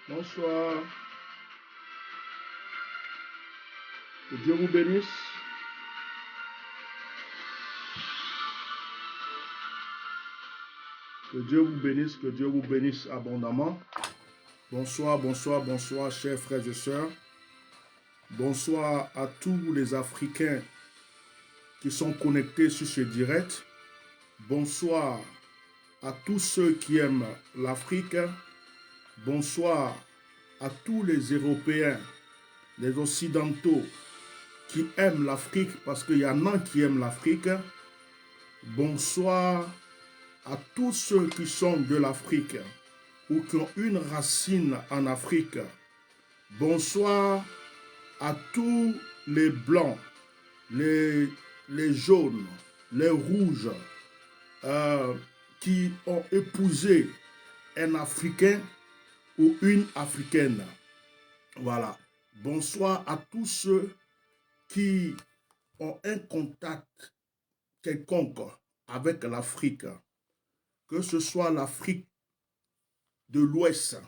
Bonsoir. Que Dieu vous bénisse. Que Dieu vous bénisse, que Dieu vous bénisse abondamment. Bonsoir, bonsoir, bonsoir, chers frères et sœurs. Bonsoir à tous les Africains qui sont connectés sur ce direct. Bonsoir à tous ceux qui aiment l'Afrique. Bonsoir à tous les Européens, les Occidentaux qui aiment l'Afrique, parce qu'il y en a qui aiment l'Afrique. Bonsoir à tous ceux qui sont de l'Afrique ou qui ont une racine en Afrique. Bonsoir à tous les blancs, les jaunes, les rouges qui ont épousé un Africain ou une Africaine. Voilà. Bonsoir à tous ceux qui ont un contact quelconque avec l'Afrique, que ce soit l'Afrique de l'Ouest,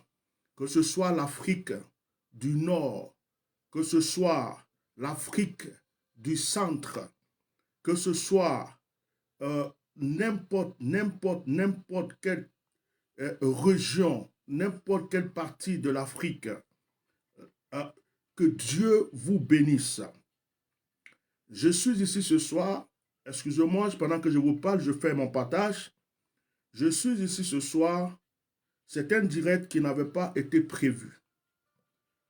que ce soit l'Afrique du Nord, que ce soit l'Afrique du Centre, que ce soit n'importe quelle région, n'importe quelle partie de l'Afrique, que Dieu vous bénisse. Je suis ici ce soir, excusez-moi, pendant que je vous parle, je fais mon partage. Je suis ici ce soir, c'est un direct qui n'avait pas été prévu.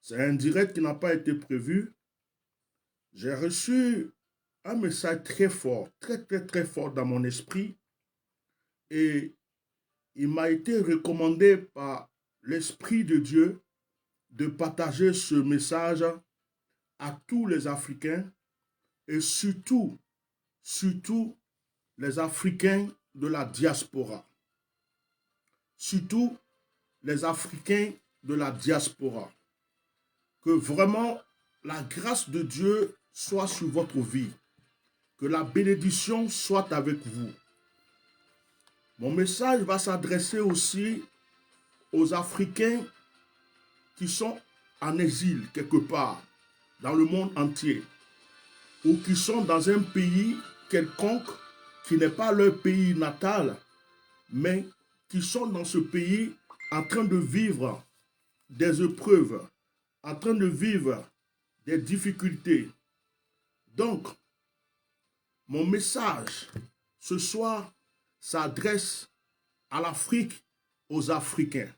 C'est un direct qui n'a pas été prévu. J'ai reçu un message très fort, très fort dans mon esprit. Et il m'a été recommandé par l'Esprit de Dieu de partager ce message à tous les Africains et surtout les Africains de la diaspora. Surtout les Africains de la diaspora. Que vraiment la grâce de Dieu soit sur votre vie. Que la bénédiction soit avec vous. Mon message va s'adresser aussi aux Africains qui sont en exil quelque part dans le monde entier ou qui sont dans un pays quelconque qui n'est pas leur pays natal, mais qui sont dans ce pays en train de vivre des épreuves, en train de vivre des difficultés. Donc, mon message ce soir s'adresse à l'Afrique, aux Africains.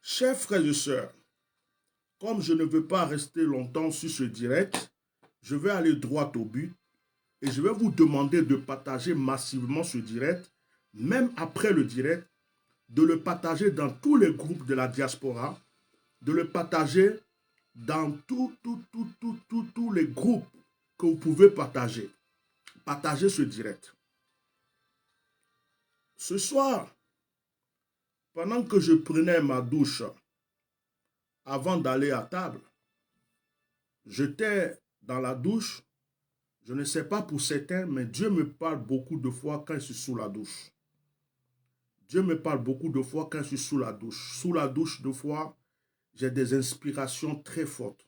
Chers frères et sœurs, comme je ne veux pas rester longtemps sur ce direct, je vais aller droit au but et je vais vous demander de partager massivement ce direct, même après le direct, de le partager dans tous les groupes de la diaspora, de le partager dans tous les groupes que vous pouvez partager. Partagez ce direct. Ce soir, pendant que je prenais ma douche avant d'aller à table, j'étais dans la douche. Je ne sais pas pour certains, mais Dieu me parle beaucoup de fois quand je suis sous la douche. Dieu me parle beaucoup de fois quand je suis sous la douche. Sous la douche, de fois, j'ai des inspirations très fortes.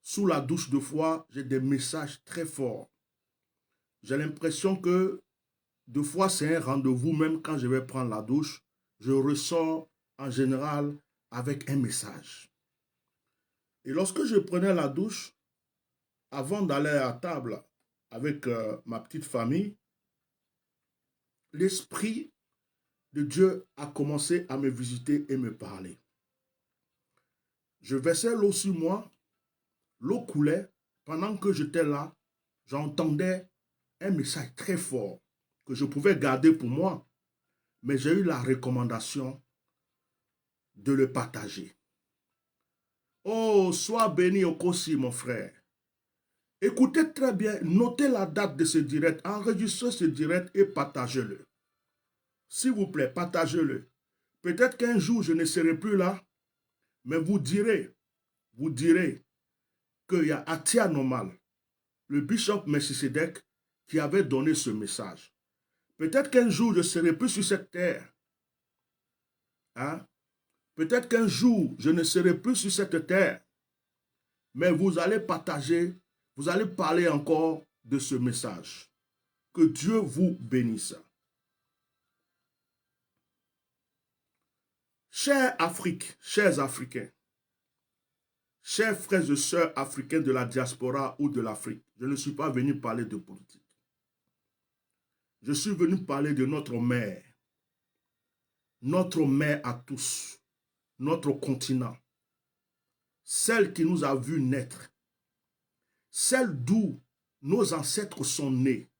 Sous la douche, de fois, j'ai des messages très forts. J'ai l'impression que, de fois, c'est un rendez-vous, même quand je vais prendre la douche, je ressors en général avec un message. Et lorsque je prenais la douche, avant d'aller à table avec ma petite famille, l'Esprit de Dieu a commencé à me visiter et me parler. Je versais l'eau sur moi, l'eau coulait. Pendant que j'étais là, j'entendais un message très fort que je pouvais garder pour moi, mais j'ai eu la recommandation de le partager. Oh, sois béni au Kossi, mon frère. Écoutez très bien, notez la date de ce direct, enregistrez ce direct et partagez-le. S'il vous plaît, partagez-le. Peut-être qu'un jour, je ne serai plus là, mais vous direz qu'il y a Atia Normal, le bishop Melchisedec, qui avait donné ce message. Peut-être qu'un jour, je ne serai plus sur cette terre. Hein? Peut-être qu'un jour, je ne serai plus sur cette terre, mais vous allez partager, vous allez parler encore de ce message. Que Dieu vous bénisse. Chère Afrique, chers Africains, chers frères et sœurs africains de la diaspora ou de l'Afrique, je ne suis pas venu parler de politique. Je suis venu parler de notre mère à tous, notre continent, celle qui nous a vus naître, celle d'où nos ancêtres sont nés,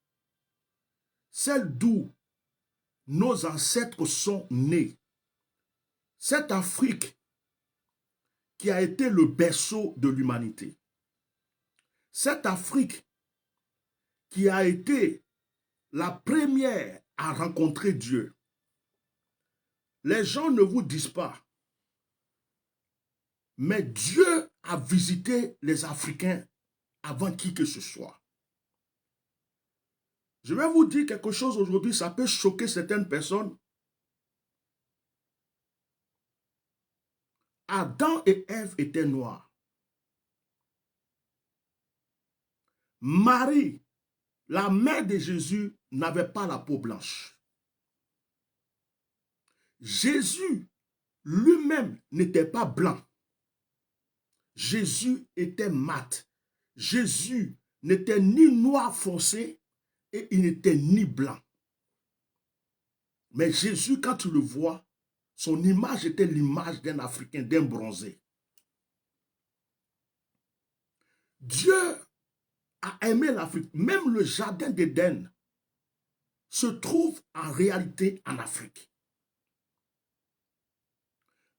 celle d'où nos ancêtres sont nés. Cette Afrique qui a été le berceau de l'humanité. Cette Afrique qui a été la première à rencontrer Dieu. Les gens ne vous disent pas, mais Dieu a visité les Africains avant qui que ce soit. Je vais vous dire quelque chose aujourd'hui, ça peut choquer certaines personnes. Adam et Ève étaient noirs. Marie, la mère de Jésus, n'avait pas la peau blanche. Jésus lui-même n'était pas blanc. Jésus était mat. Jésus n'était ni noir foncé et il n'était ni blanc. Mais Jésus, quand tu le vois, son image était l'image d'un Africain, d'un bronzé. Dieu a aimé l'Afrique. Même le jardin d'Éden se trouve en réalité en Afrique.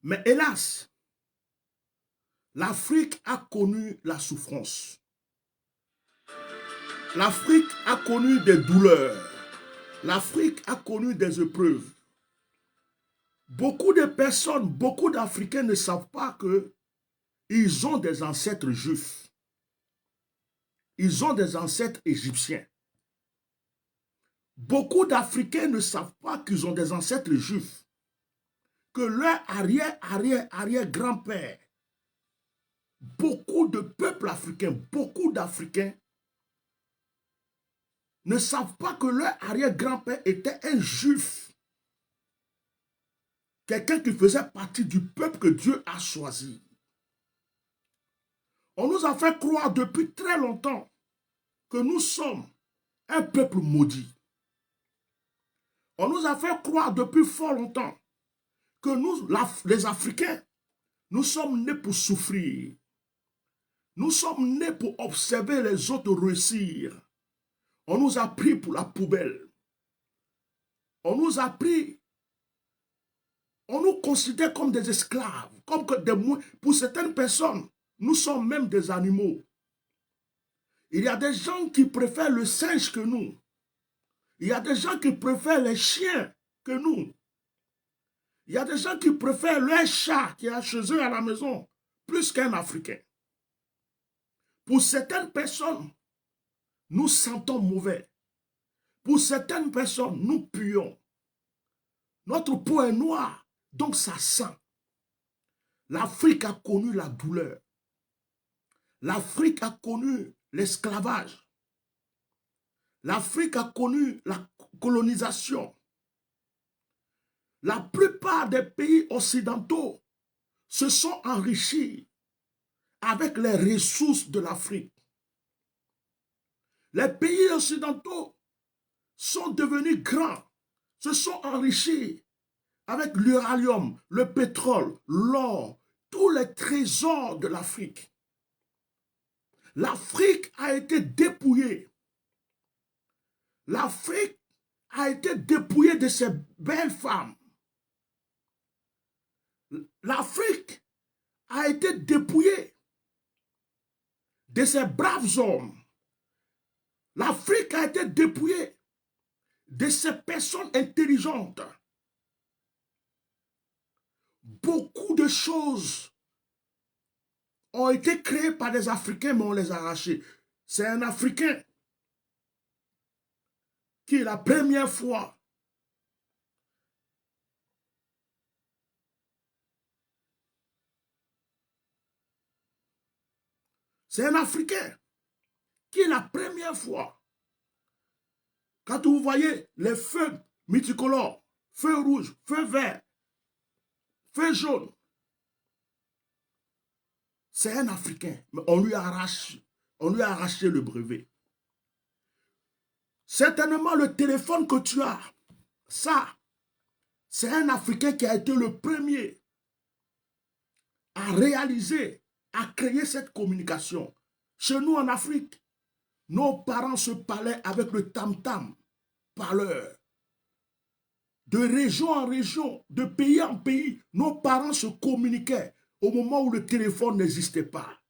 Mais hélas, l'Afrique a connu la souffrance. L'Afrique a connu des douleurs. L'Afrique a connu des épreuves. Beaucoup de personnes, beaucoup d'Africains ne savent pas qu'ils ont des ancêtres juifs. Ils ont des ancêtres égyptiens. Beaucoup d'Africains ne savent pas qu'ils ont des ancêtres juifs. Que leur arrière-grand-père, beaucoup de peuples africains, beaucoup d'Africains ne savent pas que leur arrière-grand-père était un juif. Quelqu'un qui faisait partie du peuple que Dieu a choisi. On nous a fait croire depuis très longtemps que nous sommes un peuple maudit. On nous a fait croire depuis fort longtemps que nous, les Africains, nous sommes nés pour souffrir. Nous sommes nés pour observer les autres réussir. On nous a pris pour la poubelle. On nous a pris, on nous considère comme des esclaves, comme que pour certaines personnes, nous sommes même des animaux. Il y a des gens qui préfèrent le singe que nous. Il y a des gens qui préfèrent les chiens que nous. Il y a des gens qui préfèrent leur chat qui est chez eux à la maison plus qu'un Africain. Pour certaines personnes, nous sentons mauvais. Pour certaines personnes, nous puons. Notre peau est noire, donc ça sent. L'Afrique a connu la douleur. L'Afrique a connu l'esclavage. L'Afrique a connu la colonisation. La plupart des pays occidentaux se sont enrichis avec les ressources de l'Afrique. Les pays occidentaux sont devenus grands, se sont enrichis avec l'uranium, le pétrole, l'or, tous les trésors de l'Afrique. L'Afrique a été dépouillée. L'Afrique a été dépouillée de ses belles femmes. L'Afrique a été dépouillée de ses braves hommes. L'Afrique a été dépouillée de ces personnes intelligentes. Beaucoup de choses ont été créées par des Africains, mais on les a arrachées. C'est un Africain qui, la première fois, C'est un Africain qui, la première fois, quand vous voyez les feux multicolores, feu rouge, feu vert, feu jaune, c'est un Africain, mais on lui a arraché le brevet. Certainement, le téléphone que tu as, ça, c'est un Africain qui a été le premier à réaliser, à créer cette communication. Chez nous en Afrique, nos parents se parlaient avec le tam-tam, parleur. De région en région, de pays en pays, nos parents se communiquaient au moment où le téléphone n'existait pas,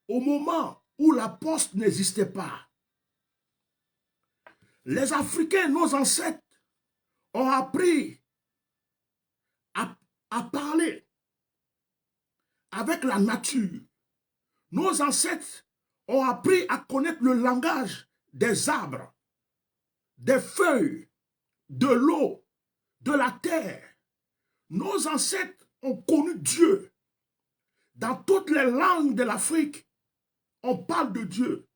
au moment où la poste n'existait pas. Les Africains, nos ancêtres, ont appris à parler avec la nature. Nos ancêtres ont appris à connaître le langage des arbres, des feuilles, de l'eau, de la terre. Nos ancêtres ont connu Dieu. Dans toutes les langues de l'Afrique, on parle de Dieu.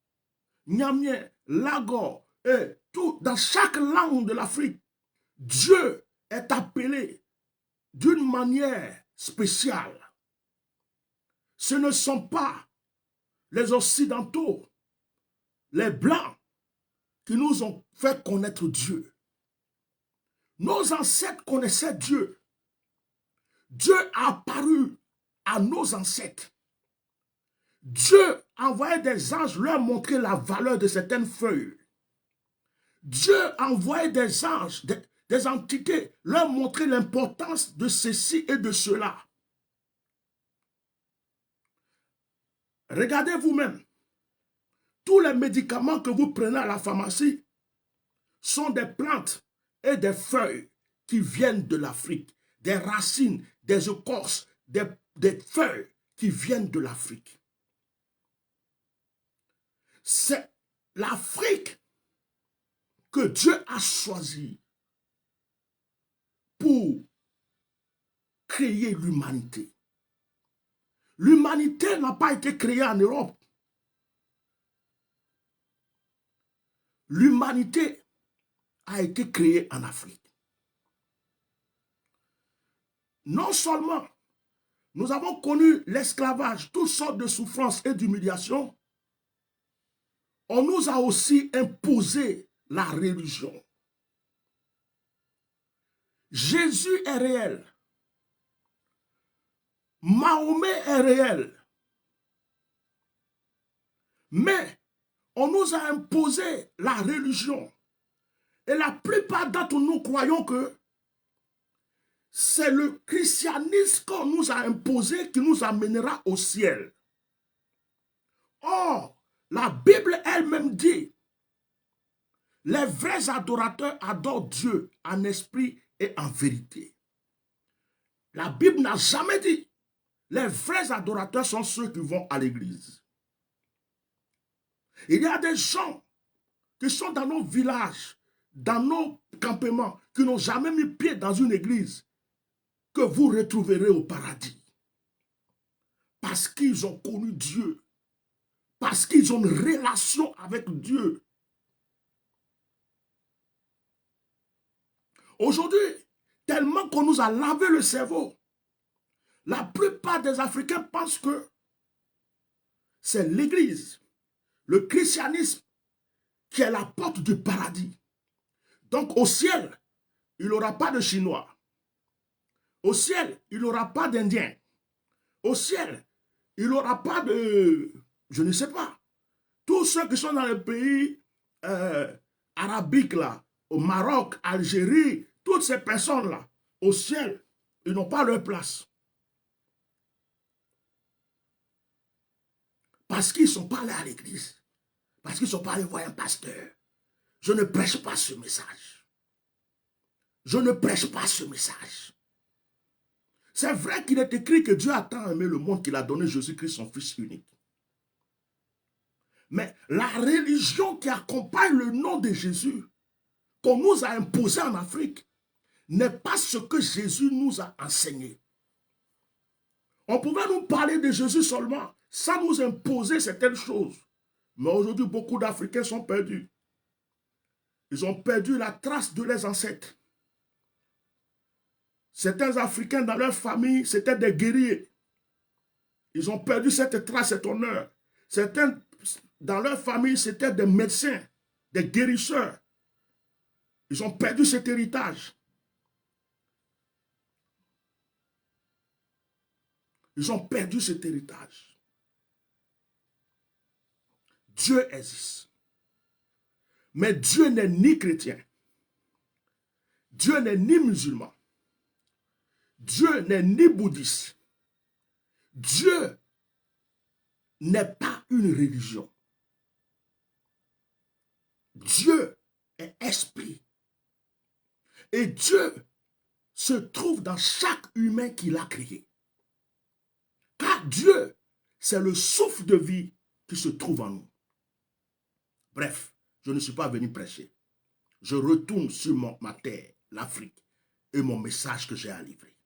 Nyamien, Lagor, et tout, dans chaque langue de l'Afrique, Dieu est appelé d'une manière spéciale. Ce ne sont pas les Occidentaux, les Blancs, qui nous ont fait connaître Dieu. Nos ancêtres connaissaient Dieu. Dieu a apparu à nos ancêtres. Dieu envoyait des anges leur montrer la valeur de certaines feuilles. Dieu envoyait des anges, des entités, leur montrer l'importance de ceci et de cela. Regardez vous-même. Tous les médicaments que vous prenez à la pharmacie sont des plantes et des feuilles qui viennent de l'Afrique. Des racines, des écorces, des feuilles qui viennent de l'Afrique. C'est l'Afrique que Dieu a choisi pour créer l'humanité. L'humanité n'a pas été créée en Europe. L'humanité a été créée en Afrique. Non seulement nous avons connu l'esclavage, toutes sortes de souffrances et d'humiliations, on nous a aussi imposé la religion. Jésus est réel. Mahomet est réel. Mais on nous a imposé la religion. Et la plupart d'entre nous croyons que c'est le christianisme qu'on nous a imposé qui nous amènera au ciel. Or, la Bible elle-même dit, les vrais adorateurs adorent Dieu en esprit et en vérité. La Bible n'a jamais dit, les vrais adorateurs sont ceux qui vont à l'église. Il y a des gens qui sont dans nos villages, dans nos campements, qui n'ont jamais mis pied dans une église, que vous retrouverez au paradis. Parce qu'ils ont connu Dieu. Parce qu'ils ont une relation avec Dieu. Aujourd'hui, tellement qu'on nous a lavé le cerveau, la plupart des Africains pensent que c'est l'église, le christianisme, qui est la porte du paradis. Donc au ciel, il n'y aura pas de Chinois. Au ciel, il n'y aura pas d'Indiens. Au ciel, il n'y aura pas de... Je ne sais pas. Tous ceux qui sont dans les pays arabiques, là, au Maroc, Algérie, toutes ces personnes-là, au ciel, ils n'ont pas leur place. Parce qu'ils ne sont pas allés à l'église. Parce qu'ils ne sont pas allés voir un pasteur. Je ne prêche pas ce message. Je ne prêche pas ce message. C'est vrai qu'il est écrit que Dieu a tant aimé le monde qu'il a donné Jésus-Christ, son Fils unique. Mais la religion qui accompagne le nom de Jésus, qu'on nous a imposé en Afrique, n'est pas ce que Jésus nous a enseigné. On pouvait nous parler de Jésus seulement. Ça nous imposait certaines choses. Mais aujourd'hui, beaucoup d'Africains sont perdus. Ils ont perdu la trace de leurs ancêtres. Certains Africains dans leur famille, c'était des guerriers. Ils ont perdu cette trace, cet honneur. Certains dans leur famille, c'était des médecins, des guérisseurs. Ils ont perdu cet héritage. Ils ont perdu cet héritage. Dieu existe. Mais Dieu n'est ni chrétien. Dieu n'est ni musulman. Dieu n'est ni bouddhiste. Dieu n'est pas une religion. Dieu est esprit. Et Dieu se trouve dans chaque humain qu'il a créé. Car Dieu, c'est le souffle de vie qui se trouve en nous. Bref, je ne suis pas venu prêcher. Je retourne sur ma terre, l'Afrique, et mon message que j'ai à livrer.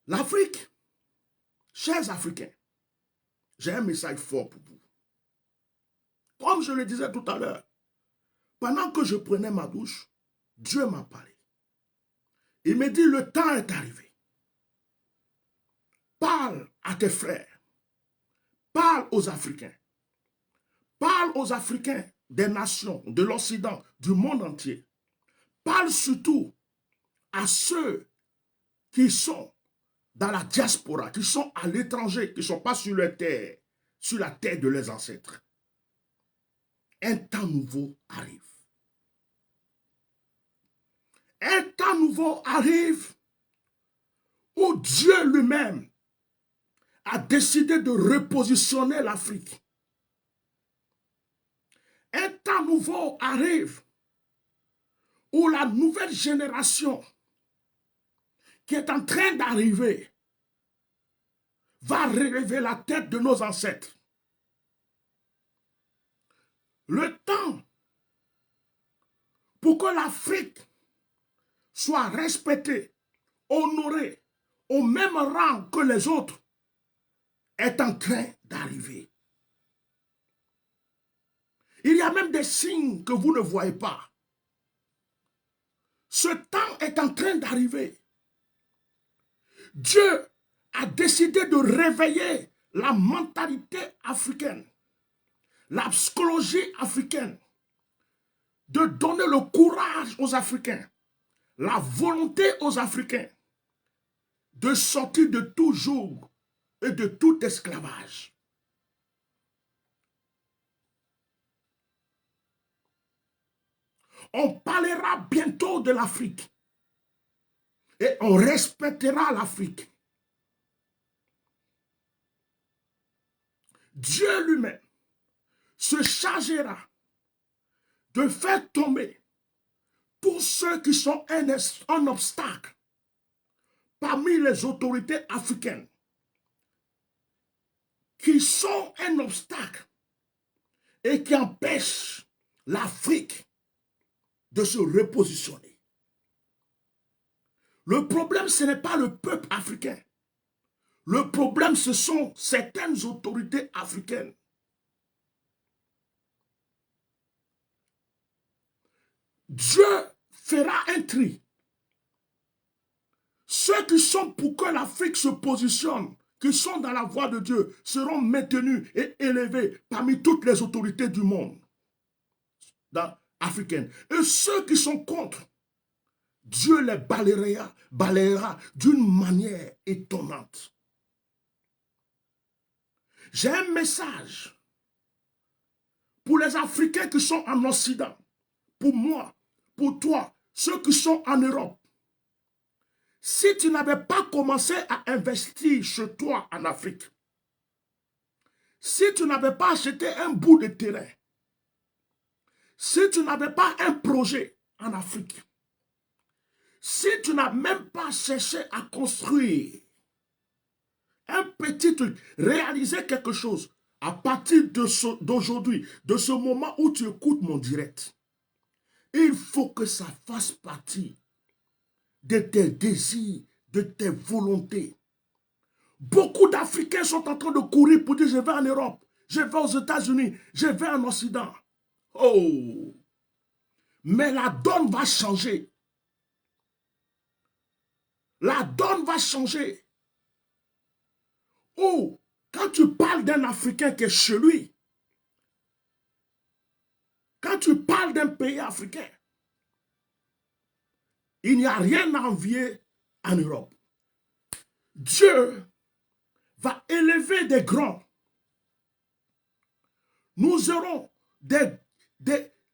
L'Afrique, chers Africains, j'ai un message fort pour vous. Comme je le disais tout à l'heure, pendant que je prenais ma douche, Dieu m'a parlé. Il me dit, le temps est arrivé. Parle à tes frères. Parle aux Africains. Parle aux Africains des nations, de l'Occident, du monde entier. Parle surtout à ceux qui sont dans la diaspora, qui sont à l'étranger, qui ne sont pas sur leur terre, sur la terre de leurs ancêtres. Un temps nouveau arrive. Un temps nouveau arrive où Dieu lui-même a décidé de repositionner l'Afrique. Un temps nouveau arrive où la nouvelle génération qui est en train d'arriver va relever la tête de nos ancêtres. Le temps pour que l'Afrique soit respectée, honorée, au même rang que les autres, est en train d'arriver. Il y a même des signes que vous ne voyez pas. Ce temps est en train d'arriver. Dieu a décidé de réveiller la mentalité africaine, la psychologie africaine, de donner le courage aux Africains, la volonté aux Africains de sortir de tout joug et de tout esclavage. On parlera bientôt de l'Afrique et on respectera l'Afrique. Dieu lui-même se chargera de faire tomber tous ceux qui sont un obstacle parmi les autorités africaines, qui sont un obstacle et qui empêchent l'Afrique de se repositionner. Le problème, ce n'est pas le peuple africain. Le problème, ce sont certaines autorités africaines. Dieu fera un tri. Ceux qui sont pour que l'Afrique se positionne, qui sont dans la voie de Dieu, seront maintenus et élevés parmi toutes les autorités du monde africaines. Et ceux qui sont contre, Dieu les balayera d'une manière étonnante. J'ai un message pour les Africains qui sont en Occident, pour moi, pour toi, ceux qui sont en Europe. Si tu n'avais pas commencé à investir chez toi en Afrique, si tu n'avais pas acheté un bout de terrain, si tu n'avais pas un projet en Afrique, si tu n'as même pas cherché à construire un petit truc, réaliser quelque chose, à partir d'aujourd'hui, de ce moment où tu écoutes mon direct, il faut que ça fasse partie de tes désirs, de tes volontés. Beaucoup d'Africains sont en train de courir pour dire je vais en Europe, je vais aux États-Unis, je vais en Occident. Oh! Mais la donne va changer. La donne va changer. Oh! Quand tu parles d'un Africain qui est chez lui, quand tu parles d'un pays africain, il n'y a rien à envier en Europe. Dieu va élever des grands. Nous aurons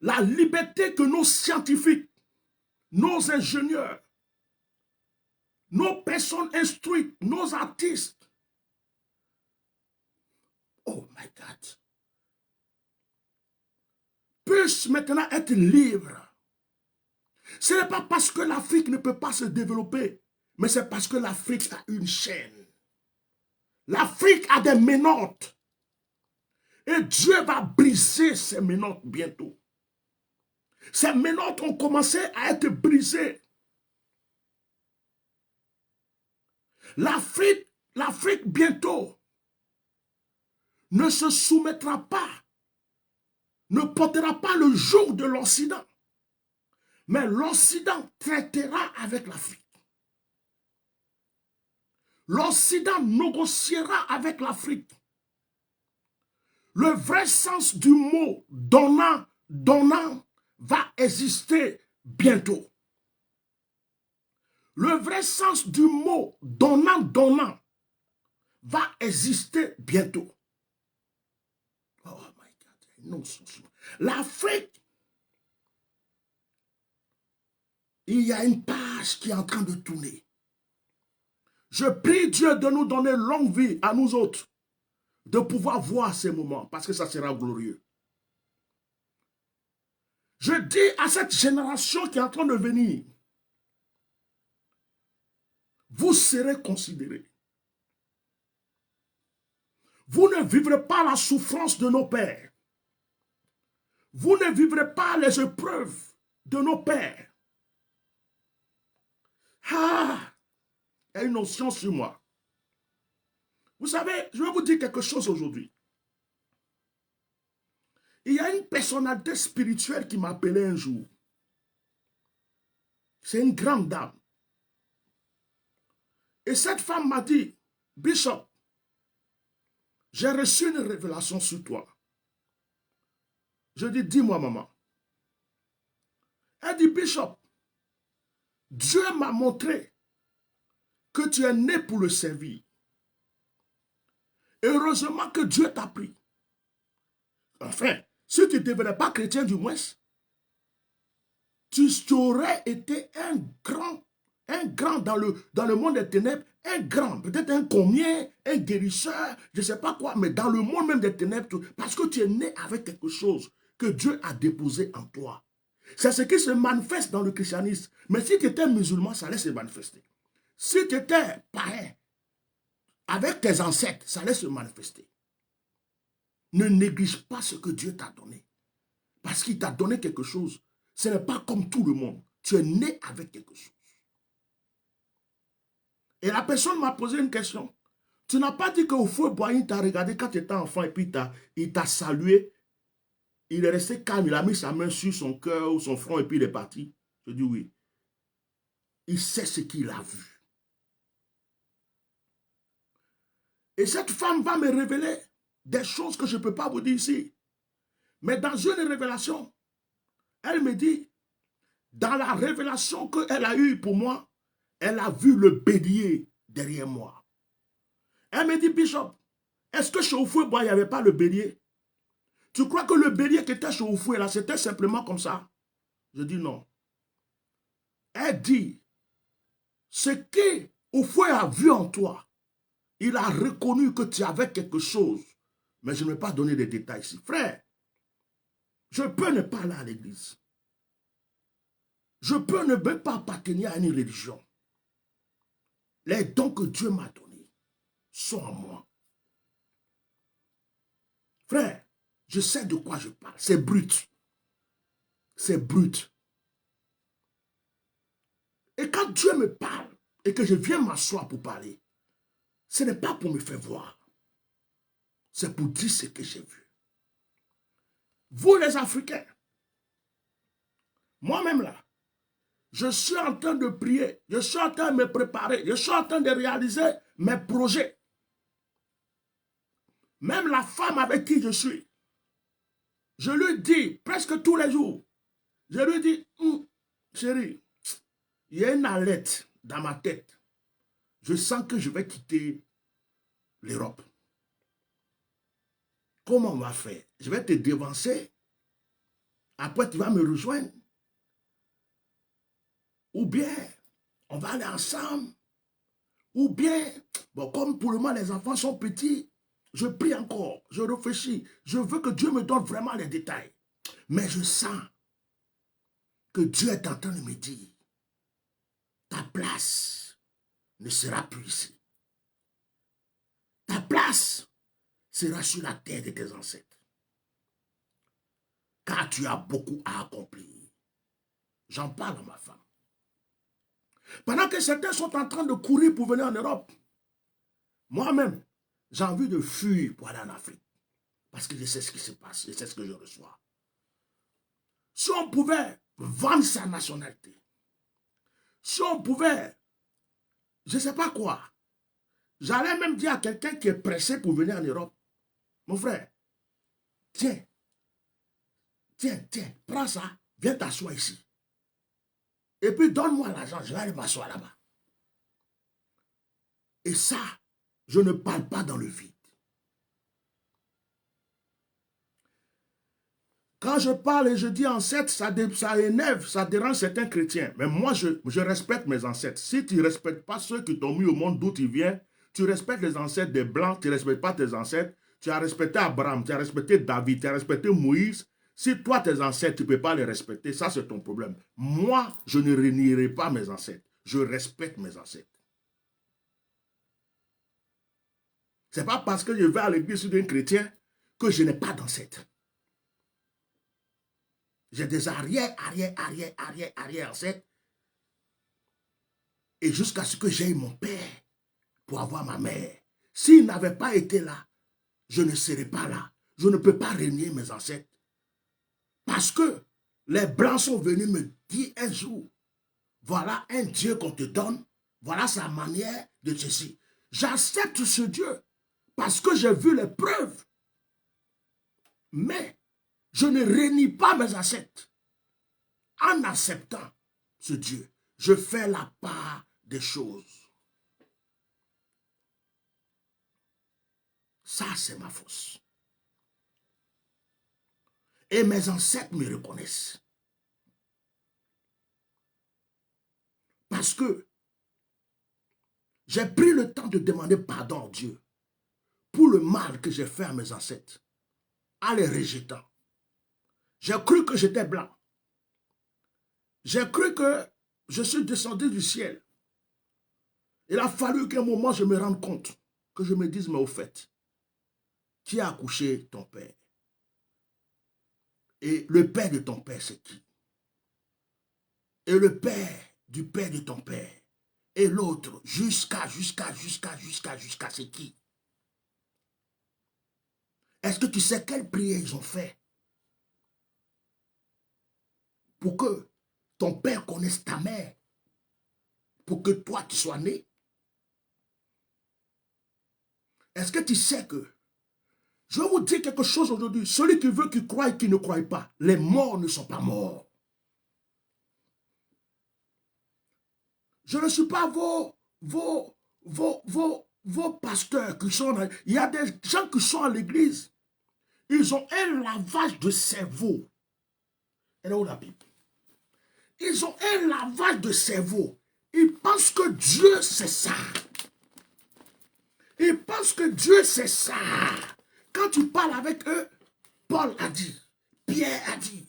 la liberté que nos scientifiques, nos ingénieurs, nos personnes instruites, nos artistes, oh my God, puissent maintenant être libres. Ce n'est pas parce que l'Afrique ne peut pas se développer, mais c'est parce que l'Afrique a une chaîne. L'Afrique a des menottes. Et Dieu va briser ces menottes bientôt. Ces menottes ont commencé à être brisées. L'Afrique bientôt ne se soumettra pas, ne portera pas le joug de l'Occident. Mais l'Occident traitera avec l'Afrique. L'Occident négociera avec l'Afrique. Le vrai sens du mot donnant, donnant va exister bientôt. Le vrai sens du mot donnant, donnant va exister bientôt. Oh my God. L'Afrique, il y a une page qui est en train de tourner. Je prie Dieu de nous donner longue vie à nous autres, de pouvoir voir ces moments, parce que ça sera glorieux. Je dis à cette génération qui est en train de venir, vous serez considérés. Vous ne vivrez pas la souffrance de nos pères. Vous ne vivrez pas les épreuves de nos pères. Ah, il y a une notion sur moi. Vous savez, je vais vous dire quelque chose aujourd'hui. Il y a une personnalité spirituelle qui m'a appelé un jour. C'est une grande dame. Et cette femme m'a dit, Bishop, j'ai reçu une révélation sur toi. Je dis, dis-moi, maman. Elle dit, Bishop, Dieu m'a montré que tu es né pour le servir. Heureusement que Dieu t'a pris. Enfin, si tu ne devenais pas chrétien du moins, tu aurais été un grand dans le monde des ténèbres, un grand, peut-être un combien, un guérisseur, je ne sais pas quoi, mais dans le monde même des ténèbres, parce que tu es né avec quelque chose que Dieu a déposé en toi. C'est ce qui se manifeste dans le christianisme. Mais si tu étais musulman, ça allait se manifester. Si tu étais païen, avec tes ancêtres, ça allait se manifester. Ne néglige pas ce que Dieu t'a donné. Parce qu'il t'a donné quelque chose. Ce n'est pas comme tout le monde. Tu es né avec quelque chose. Et la personne m'a posé une question. Tu n'as pas dit qu'au feu Boigny t'a regardé quand tu étais enfant et puis il t'a salué. Il est resté calme, il a mis sa main sur son cœur ou son front et puis il est parti. Je dis oui. Il sait ce qu'il a vu. Et cette femme va me révéler des choses que je ne peux pas vous dire ici. Mais dans une révélation, elle me dit, dans la révélation qu'elle a eue pour moi, elle a vu le bélier derrière moi. Elle me dit, Bishop, est-ce que chez Oufoué, il n'y avait pas le bélier? Tu crois que le bélier qui était chez Oufoué, là, c'était simplement comme ça? Je dis non. Elle dit, ce que Oufoué a vu en toi, il a reconnu que tu avais quelque chose. Mais je ne vais pas donner des détails ici. Frère, je peux ne pas aller à l'église. Je peux ne même pas appartenir à une religion. Les dons que Dieu m'a donnés sont en moi. Frère, je sais de quoi je parle. C'est brut. C'est brut. Et quand Dieu me parle et que je viens m'asseoir pour parler, Ce n'est pas pour me faire voir. C'est pour dire ce que j'ai vu. Vous les Africains, moi-même là, je suis en train de prier, je suis en train de me préparer, je suis en train de réaliser mes projets. Même la femme avec qui je suis, je lui dis presque tous les jours, je lui dis, chérie, il y a une alerte dans ma tête. Je sens que je vais quitter l'Europe. Comment on va faire? Je vais te devancer. Après, tu vas me rejoindre. Ou bien, on va aller ensemble. Ou bien, bon, comme pour le moment, les enfants sont petits, je prie encore, je réfléchis. Je veux que Dieu me donne vraiment les détails. Mais je sens que Dieu est en train de me dire, ta place ne sera plus ici. Ta place sera sur la terre de tes ancêtres. Car tu as beaucoup à accomplir. J'en parle à ma femme. Pendant que certains sont en train de courir pour venir en Europe, moi-même, j'ai envie de fuir pour aller en Afrique. Parce que je sais ce qui se passe, je sais ce que je reçois. Si on pouvait vendre sa nationalité, si on pouvait, je ne sais pas quoi, j'allais même dire à quelqu'un qui est pressé pour venir en Europe, mon frère, tiens, prends ça, viens t'asseoir ici. Et puis donne-moi l'argent, je vais aller m'asseoir là-bas. Et ça, je ne parle pas dans le vide. Quand je parle et je dis ancêtre, ça énerve, ça dérange certains chrétiens. Mais moi, je respecte mes ancêtres. Si tu ne respectes pas ceux qui t'ont mis au monde d'où tu viens, tu respectes les ancêtres des Blancs, tu ne respectes pas tes ancêtres. Tu as respecté Abraham, tu as respecté David, tu as respecté Moïse. Si toi, tes ancêtres, tu ne peux pas les respecter, ça c'est ton problème. Moi, je ne renierai pas mes ancêtres. Je respecte mes ancêtres. Ce n'est pas parce que je vais à l'église d'un chrétien que je n'ai pas d'ancêtres. J'ai des arrière ancêtres. Et jusqu'à ce que j'aie mon père pour avoir ma mère. S'il n'avait pas été là, je ne serais pas là. Je ne peux pas renier mes ancêtres. Parce que les Blancs sont venus me dire un jour, voilà un Dieu qu'on te donne, voilà sa manière de ceci. J'accepte ce Dieu parce que j'ai vu les preuves. Mais je ne renie pas mes ancêtres. En acceptant ce Dieu, je fais la part des choses. Ça, c'est ma force. Et mes ancêtres me reconnaissent. Parce que j'ai pris le temps de demander pardon à Dieu pour le mal que j'ai fait à mes ancêtres, en les rejetant. J'ai cru que j'étais blanc. J'ai cru que je suis descendu du ciel. Il a fallu qu'à un moment je me rende compte, que je me dise, mais au fait, qui a accouché ton père? Et le père de ton père, c'est qui? Et le père de ton père. Et l'autre, jusqu'à, c'est qui? Est-ce que tu sais quelle prière ils ont fait pour que ton père connaisse ta mère, pour que toi tu sois né? Est-ce que tu sais que, je vais vous dire quelque chose aujourd'hui, celui qui veut qu'il croie et qui ne croit pas, les morts ne sont pas morts. Je ne suis pas vos pasteurs qui sont là. Il y a des gens qui sont à l'église. Ils ont un lavage de cerveau. Elle est où la Bible? Ils ont un lavage de cerveau. Ils pensent que Dieu c'est ça. Ils pensent que Dieu c'est ça. Quand tu parles avec eux, Paul a dit, Pierre a dit,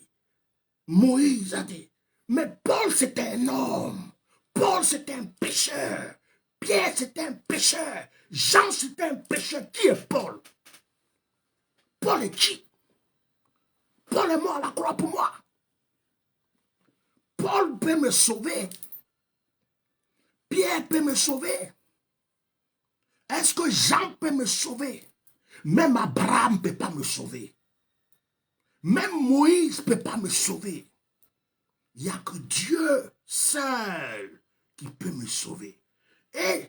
Moïse a dit. Mais Paul c'était un homme. Paul c'était un pécheur. Pierre c'était un pécheur. Jean c'était un pécheur. Qui est Paul? Paul est qui? Paul est mort à la croix pour moi. Paul peut me sauver. Pierre peut me sauver. Est-ce que Jean peut me sauver? Même Abraham ne peut pas me sauver. Même Moïse ne peut pas me sauver. Il n'y a que Dieu seul qui peut me sauver. Et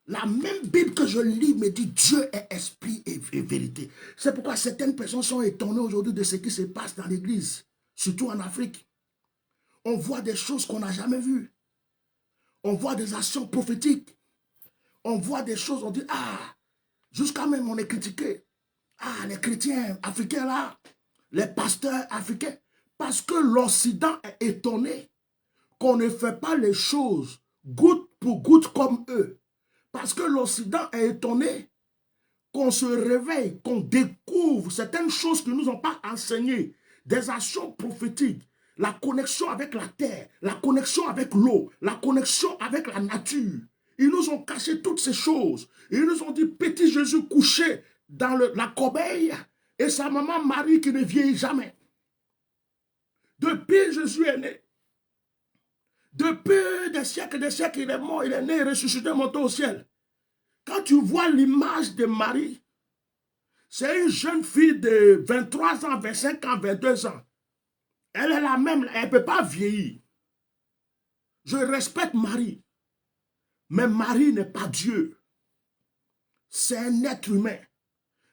la même Bible que je lis me dit Dieu est esprit et vérité. C'est pourquoi certaines personnes sont étonnées aujourd'hui de ce qui se passe dans l'église, surtout en Afrique. On voit des choses qu'on n'a jamais vues. On voit des actions prophétiques. On voit des choses, on dit, ah, jusqu'à même on est critiqué. Ah, les chrétiens africains là, les pasteurs africains. Parce que l'Occident est étonné qu'on ne fait pas les choses goutte pour goutte comme eux. Parce que l'Occident est étonné qu'on se réveille, qu'on découvre certaines choses qui ne nous ont pas enseignées, des actions prophétiques, la connexion avec la terre, la connexion avec l'eau, la connexion avec la nature. Ils nous ont caché toutes ces choses. Ils nous ont dit, petit Jésus couché dans la corbeille et sa maman Marie qui ne vieillit jamais. Depuis Jésus est né. Depuis des siècles, il est mort, il est né, ressuscité, monté au ciel. Quand tu vois l'image de Marie, c'est une jeune fille de 23 ans, 25 ans, 22 ans. Elle est la même, elle ne peut pas vieillir. Je respecte Marie. Mais Marie n'est pas Dieu. C'est un être humain.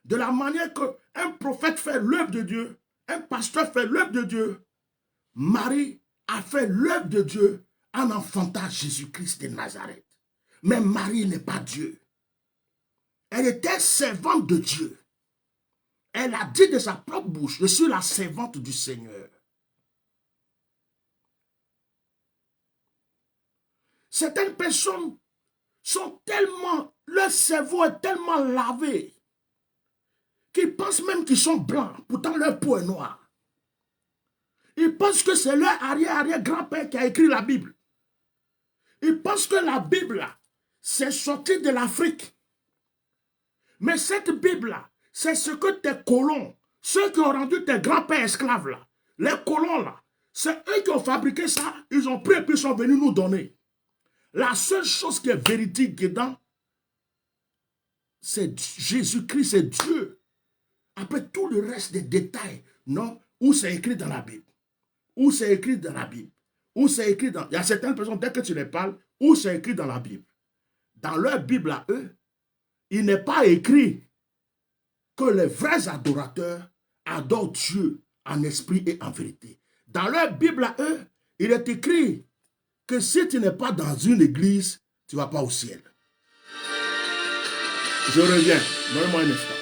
De la manière qu'un prophète fait l'œuvre de Dieu, un pasteur fait l'œuvre de Dieu, Marie a fait l'œuvre de Dieu en enfantant Jésus-Christ de Nazareth. Mais Marie n'est pas Dieu. Elle était servante de Dieu. Elle a dit de sa propre bouche, je suis la servante du Seigneur. Certaines personnes sont tellement, leur cerveau est tellement lavé, qu'ils pensent même qu'ils sont blancs, pourtant leur peau est noire. Ils pensent que c'est leur arrière-arrière-grand-père qui a écrit la Bible. Ils pensent que la Bible, c'est sorti de l'Afrique. Mais cette Bible-là, c'est ce que tes colons, ceux qui ont rendu tes grands-pères esclaves, là, les colons, là, c'est eux qui ont fabriqué ça, ils ont pris et puis ils sont venus nous donner. La seule chose qui est véridique dedans, c'est Jésus-Christ, c'est Dieu. Après tout le reste des détails, non, où c'est écrit dans la Bible. Où c'est écrit dans la Bible. Où c'est écrit dans... Il y a certaines personnes, dès que tu les parles, où c'est écrit dans la Bible. Dans leur Bible à eux, il n'est pas écrit que les vrais adorateurs adorent Dieu en esprit et en vérité. Dans leur Bible à eux, il est écrit que si tu n'es pas dans une église, tu ne vas pas au ciel. Je reviens. Donne-moi un instant.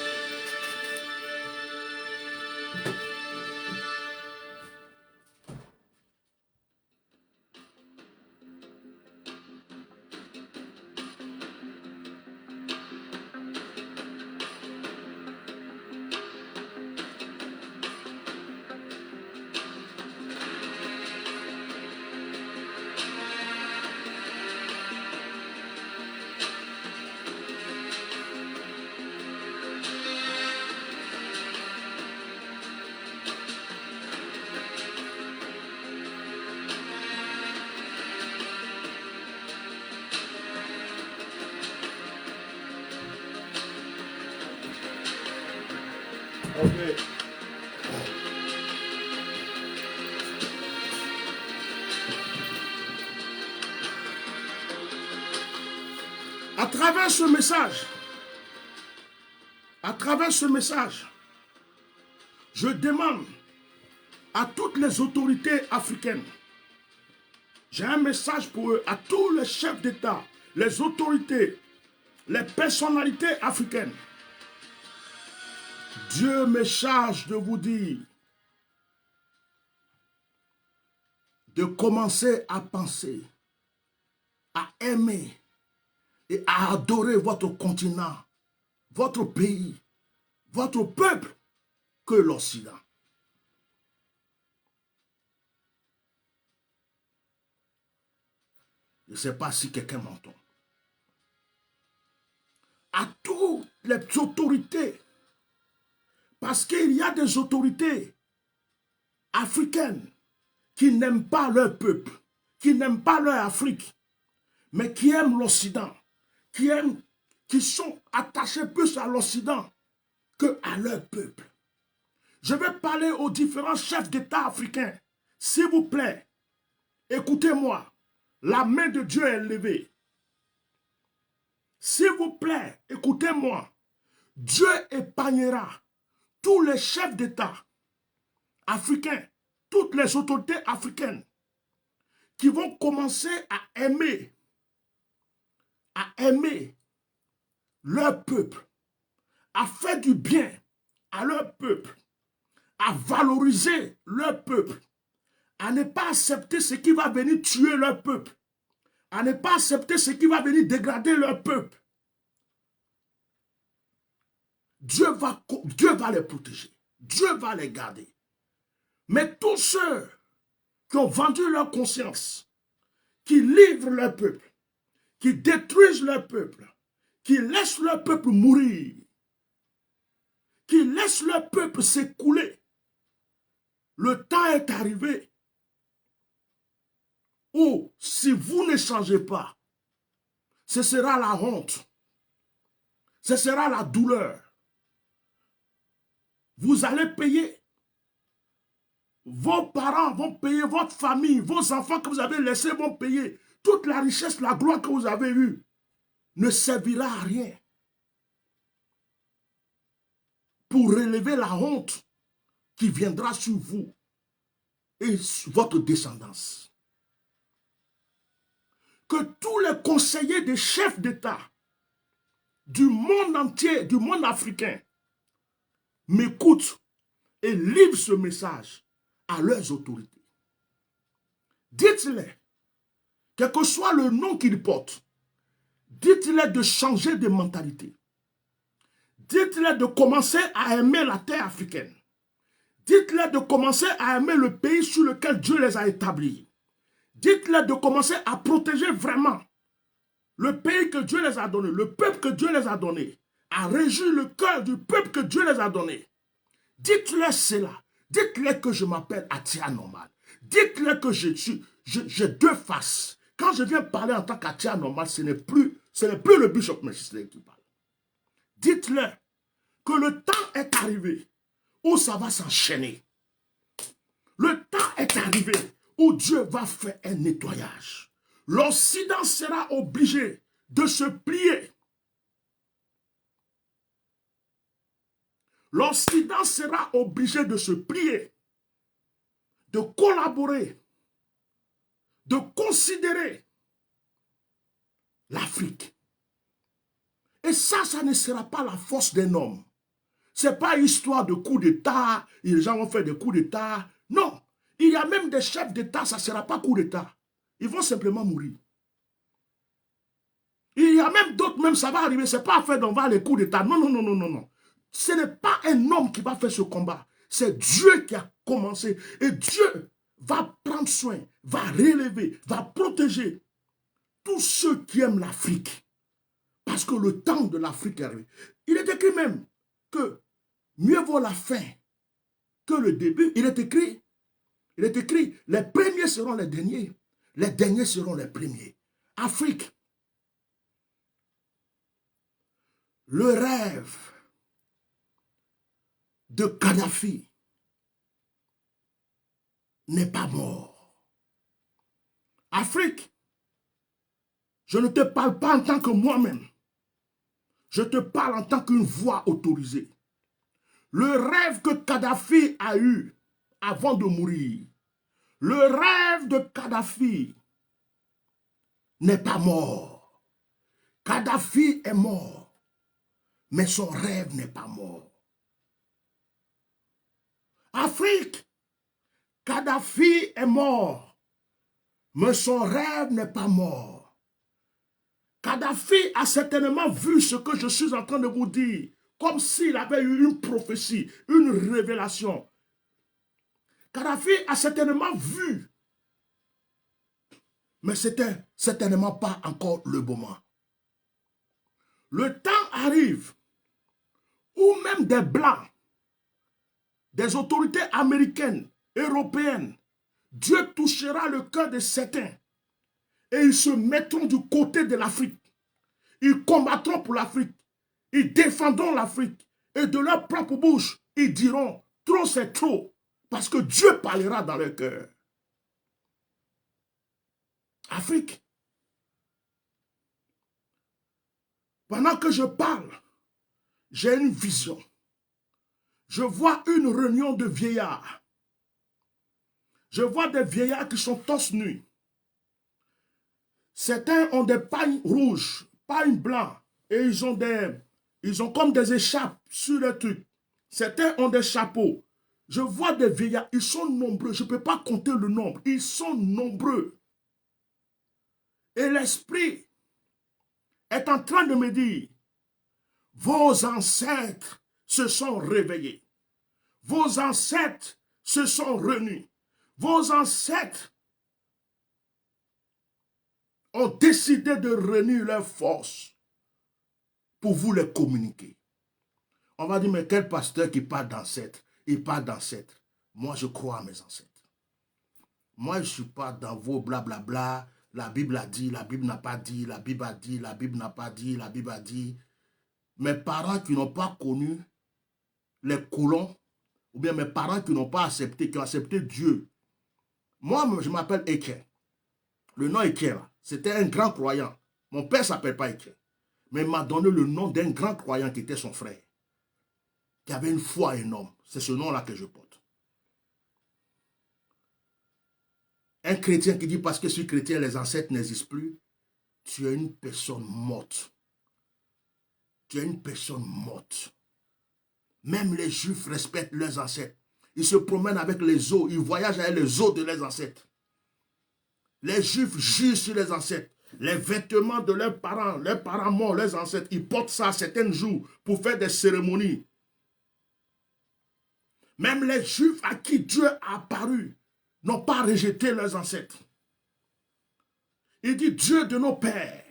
Okay. À travers ce message, je demande à toutes les autorités africaines, j'ai un message pour eux, à tous les chefs d'État, les autorités, les personnalités africaines. Dieu me charge de vous dire de commencer à penser, à aimer et à adorer votre continent, votre pays, votre peuple que l'Occident. Je ne sais pas si quelqu'un m'entend. À toutes les autorités, parce qu'il y a des autorités africaines qui n'aiment pas leur peuple, qui n'aiment pas leur Afrique, mais qui aiment l'Occident, qui qui sont attachés plus à l'Occident qu'à leur peuple. Je vais parler aux différents chefs d'État africains. S'il vous plaît, écoutez-moi. La main de Dieu est levée. S'il vous plaît, écoutez-moi. Dieu épargnera tous les chefs d'État africains, toutes les autorités africaines qui vont commencer à aimer leur peuple, à faire du bien à leur peuple, à valoriser leur peuple, à ne pas accepter ce qui va venir tuer leur peuple, à ne pas accepter ce qui va venir dégrader leur peuple. Dieu va les protéger, Dieu va les garder. Mais tous ceux qui ont vendu leur conscience, qui livrent leur peuple, qui détruisent leur peuple, qui laissent leur peuple mourir, qui laissent leur peuple s'écouler, le temps est arrivé où, si vous ne changez pas, ce sera la honte, ce sera la douleur. Vous allez payer. Vos parents vont payer, votre famille, vos enfants que vous avez laissés vont payer. Toute la richesse, la gloire que vous avez eue ne servira à rien pour relever la honte qui viendra sur vous et sur votre descendance. Que tous les conseillers des chefs d'État du monde entier, du monde africain, m'écoutent et livrent ce message à leurs autorités. Dites-les, quel que soit le nom qu'ils portent, dites-les de changer de mentalité. Dites-les de commencer à aimer la terre africaine. Dites-les de commencer à aimer le pays sur lequel Dieu les a établis. Dites-les de commencer à protéger vraiment le pays que Dieu les a donné, le peuple que Dieu les a donné, à réjouir le cœur du peuple que Dieu les a donné. Dites-les cela. Dites-les que je m'appelle Atia Normal. Dites-les que j'ai deux faces. Quand je viens parler en tant qu'Atia Normal, ce n'est plus le Bishop Melchizedek qui parle. Dites-leur que le temps est arrivé où ça va s'enchaîner. Le temps est arrivé où Dieu va faire un nettoyage. L'Occident sera obligé de se plier. L'Occident sera obligé de se plier, de collaborer, de considérer l'Afrique. Et ça ne sera pas la force d'un homme. Ce n'est pas histoire de coup d'État, les gens vont faire des coups d'État. Non, il y a même des chefs d'État, ça ne sera pas coup d'État. Ils vont simplement mourir. Il y a même d'autres, même ça va arriver, ce n'est pas affaire d'envoyer les coups d'État. Non, non, non, non, non, non. Ce n'est pas un homme qui va faire ce combat. C'est Dieu qui a commencé. Et Dieu va prendre soin, va relever, va protéger tous ceux qui aiment l'Afrique. Parce que le temps de l'Afrique est arrivé. Il est écrit même que mieux vaut la fin que le début. Il est écrit, les premiers seront les derniers seront les premiers. Afrique, le rêve de Kadhafi n'est pas mort. Afrique, je ne te parle pas en tant que moi-même. Je te parle en tant qu'une voix autorisée. Le rêve que Kadhafi a eu avant de mourir, le rêve de Kadhafi n'est pas mort. Kadhafi est mort, mais son rêve n'est pas mort. Afrique, Kadhafi est mort, mais son rêve n'est pas mort. Kadhafi a certainement vu ce que je suis en train de vous dire, comme s'il avait eu une prophétie, une révélation. Kadhafi a certainement vu, mais c'était certainement pas encore le moment. Le temps arrive où même des Blancs, des autorités américaines, européennes, Dieu touchera le cœur de certains et ils se mettront du côté de l'Afrique. Ils combattront pour l'Afrique. Ils défendront l'Afrique. Et de leur propre bouche, ils diront, trop c'est trop. Parce que Dieu parlera dans leur cœur. Afrique. Pendant que je parle, j'ai une vision. Je vois une réunion de vieillards. Je vois des vieillards qui sont torse nus. Certains ont des pagnes rouges, pagnes blancs, et ils ont comme des écharpes sur le truc. Certains ont des chapeaux. Je vois des vieillards, ils sont nombreux. Je ne peux pas compter le nombre. Ils sont nombreux. Et l'esprit est en train de me dire, vos ancêtres se sont réveillés. Vos ancêtres se sont réunis. Vos ancêtres ont décidé de réunir leurs forces pour vous les communiquer. On va dire, mais quel pasteur qui parle d'ancêtres? Il parle d'ancêtres. Moi, je crois à mes ancêtres. Moi, je ne suis pas dans vos blablabla. La Bible a dit, la Bible n'a pas dit, la Bible a dit, la Bible n'a pas dit, la Bible a dit. Mes parents qui n'ont pas connu les colons, ou bien mes parents qui n'ont pas accepté, qui ont accepté Dieu. Moi, je m'appelle Eke. Le nom Eke, c'était un grand croyant. Mon père ne s'appelle pas Eke. Mais il m'a donné le nom d'un grand croyant qui était son frère. Qui avait une foi énorme. C'est ce nom-là que je porte. Un chrétien qui dit parce que je suis chrétien, les ancêtres n'existent plus. Tu es une personne morte. Tu es une personne morte. Même les Juifs respectent leurs ancêtres. Ils se promènent avec les os. Ils voyagent avec les os de leurs ancêtres. Les Juifs jugent sur les ancêtres. Les vêtements de leurs parents morts, leurs ancêtres, ils portent ça à certains jours pour faire des cérémonies. Même les Juifs à qui Dieu a apparu n'ont pas rejeté leurs ancêtres. Ils disent Dieu de nos pères.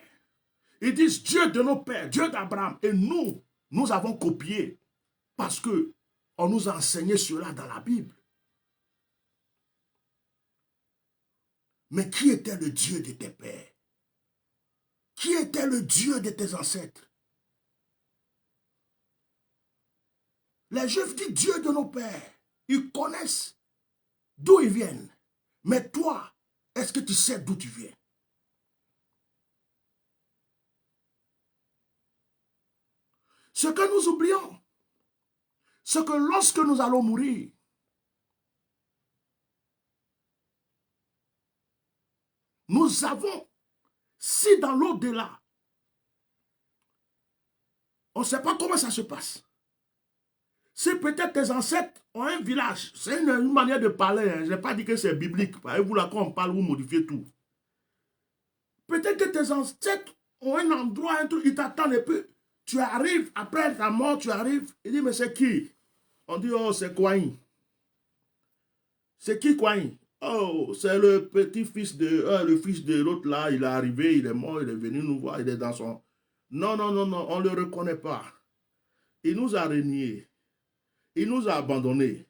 Ils disent Dieu de nos pères, Dieu d'Abraham. Et nous avons copié parce qu'on nous a enseigné cela dans la Bible. Mais qui était le Dieu de tes pères? Qui était le Dieu de tes ancêtres? Les Juifs disent Dieu de nos pères. Ils connaissent d'où ils viennent. Mais toi, est-ce que tu sais d'où tu viens? Ce que nous oublions, c'est que lorsque nous allons mourir, nous avons, si dans l'au-delà, on ne sait pas comment ça se passe. Si peut-être tes ancêtres ont un village, c'est une manière de parler, hein. Je n'ai pas dit que c'est biblique. Vous là, quand on parle, vous modifiez tout. Peut-être que tes ancêtres ont un endroit, un truc, ils t'attendent et puis tu arrives, après ta mort, tu arrives, il dit, mais c'est qui? On dit, oh, c'est Kouaïn. C'est qui Kouaïn? Oh, c'est le petit-fils de, le fils de l'autre là, il est arrivé, il est mort, il est venu nous voir, il est dans son... Non, non, non, non, on ne le reconnaît pas. Il nous a reniés. Il nous a abandonnés.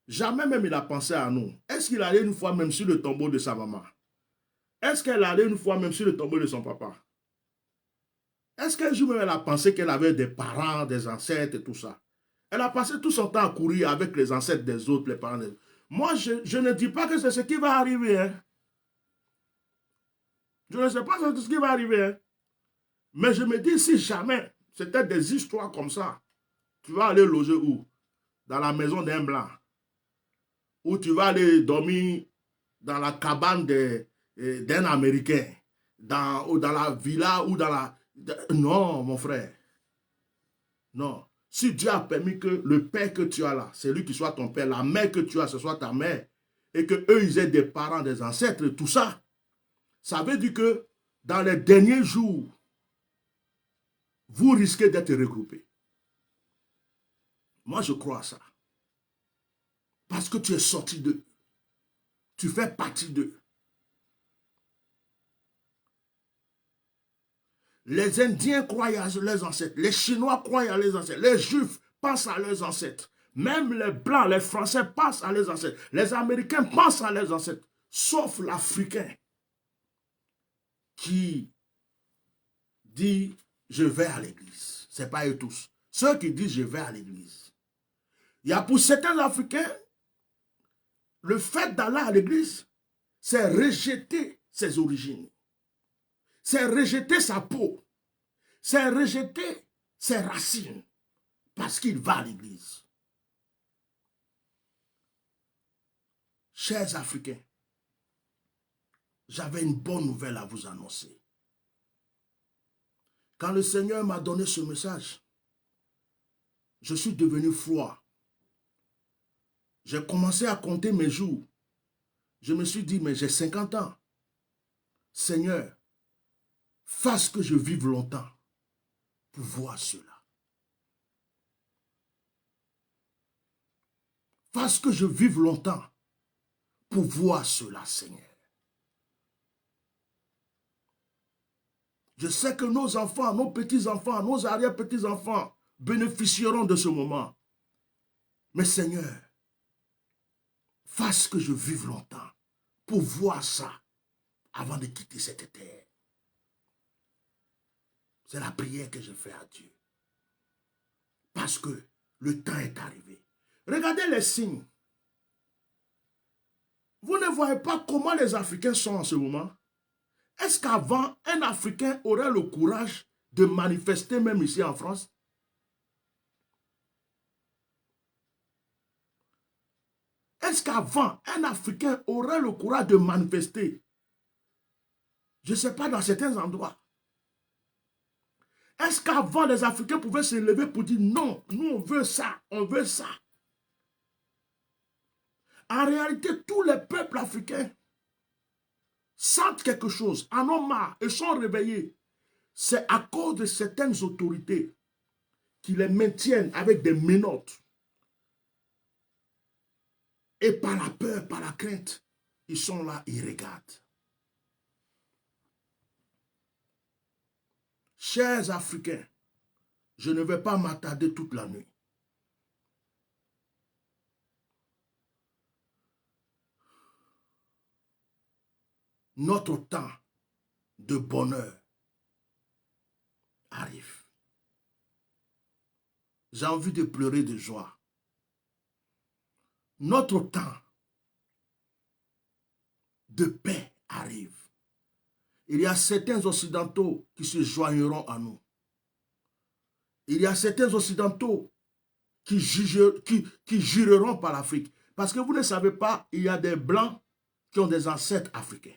Jamais même il a pensé à nous. Est-ce qu'il allait une fois même sur le tombeau de sa maman? Est-ce qu'elle allait une fois même sur le tombeau de son papa? Est-ce qu'un jour même elle a pensé qu'elle avait des parents, des ancêtres et tout ça? Elle a passé tout son temps à courir avec les ancêtres des autres, les parents des autres. Moi, je ne dis pas que c'est ce qui va arriver. Hein. Je ne sais pas ce qui va arriver. Hein. Mais je me dis, si jamais c'était des histoires comme ça, tu vas aller loger où? Dans la maison d'un blanc. Ou tu vas aller dormir dans la cabane d'un Américain. Ou dans la villa, ou dans la... Non, mon frère. Non. Si Dieu a permis que le père que tu as là, c'est lui qui soit ton père, la mère que tu as, ce soit ta mère, et que eux ils aient des parents, des ancêtres, tout ça, ça veut dire que dans les derniers jours, vous risquez d'être regroupés. Moi, je crois à ça. Parce que tu es sorti d'eux. Tu fais partie d'eux. Les Indiens croient à leurs ancêtres. Les Chinois croient à leurs ancêtres. Les Juifs pensent à leurs ancêtres. Même les Blancs, les Français pensent à leurs ancêtres. Les Américains pensent à leurs ancêtres. Sauf l'Africain qui dit je vais à l'église. Ce n'est pas eux tous. Ceux qui disent je vais à l'église. Il y a pour certains Africains, le fait d'aller à l'église, c'est rejeter ses origines. C'est rejeter sa peau. C'est rejeter ses racines. Parce qu'il va à l'église. Chers Africains, j'avais une bonne nouvelle à vous annoncer. Quand le Seigneur m'a donné ce message, je suis devenu froid. J'ai commencé à compter mes jours. Je me suis dit, mais j'ai 50 ans. Seigneur, fasse que je vive longtemps pour voir cela. Fasse que je vive longtemps pour voir cela, Seigneur. Je sais que nos enfants, nos petits-enfants, nos arrière-petits-enfants bénéficieront de ce moment. Mais Seigneur, fasse que je vive longtemps pour voir ça avant de quitter cette terre. C'est la prière que je fais à Dieu. Parce que le temps est arrivé. Regardez les signes. Vous ne voyez pas comment les Africains sont en ce moment? Est-ce qu'avant, un Africain aurait le courage de manifester même ici en France? Est-ce qu'avant, un Africain aurait le courage de manifester? Je ne sais pas, dans certains endroits. Est-ce qu'avant, les Africains pouvaient se lever pour dire non, nous on veut ça, on veut ça? En réalité, tous les peuples africains sentent quelque chose, en ont marre et sont réveillés. C'est à cause de certaines autorités qui les maintiennent avec des menottes. Et par la peur, par la crainte, ils sont là, ils regardent. Chers Africains, je ne vais pas m'attarder toute la nuit. Notre temps de bonheur arrive. J'ai envie de pleurer de joie. Notre temps de paix arrive. Il y a certains Occidentaux qui se joigneront à nous. Il y a certains Occidentaux qui jureront par l'Afrique. Parce que vous ne savez pas, il y a des Blancs qui ont des ancêtres africains.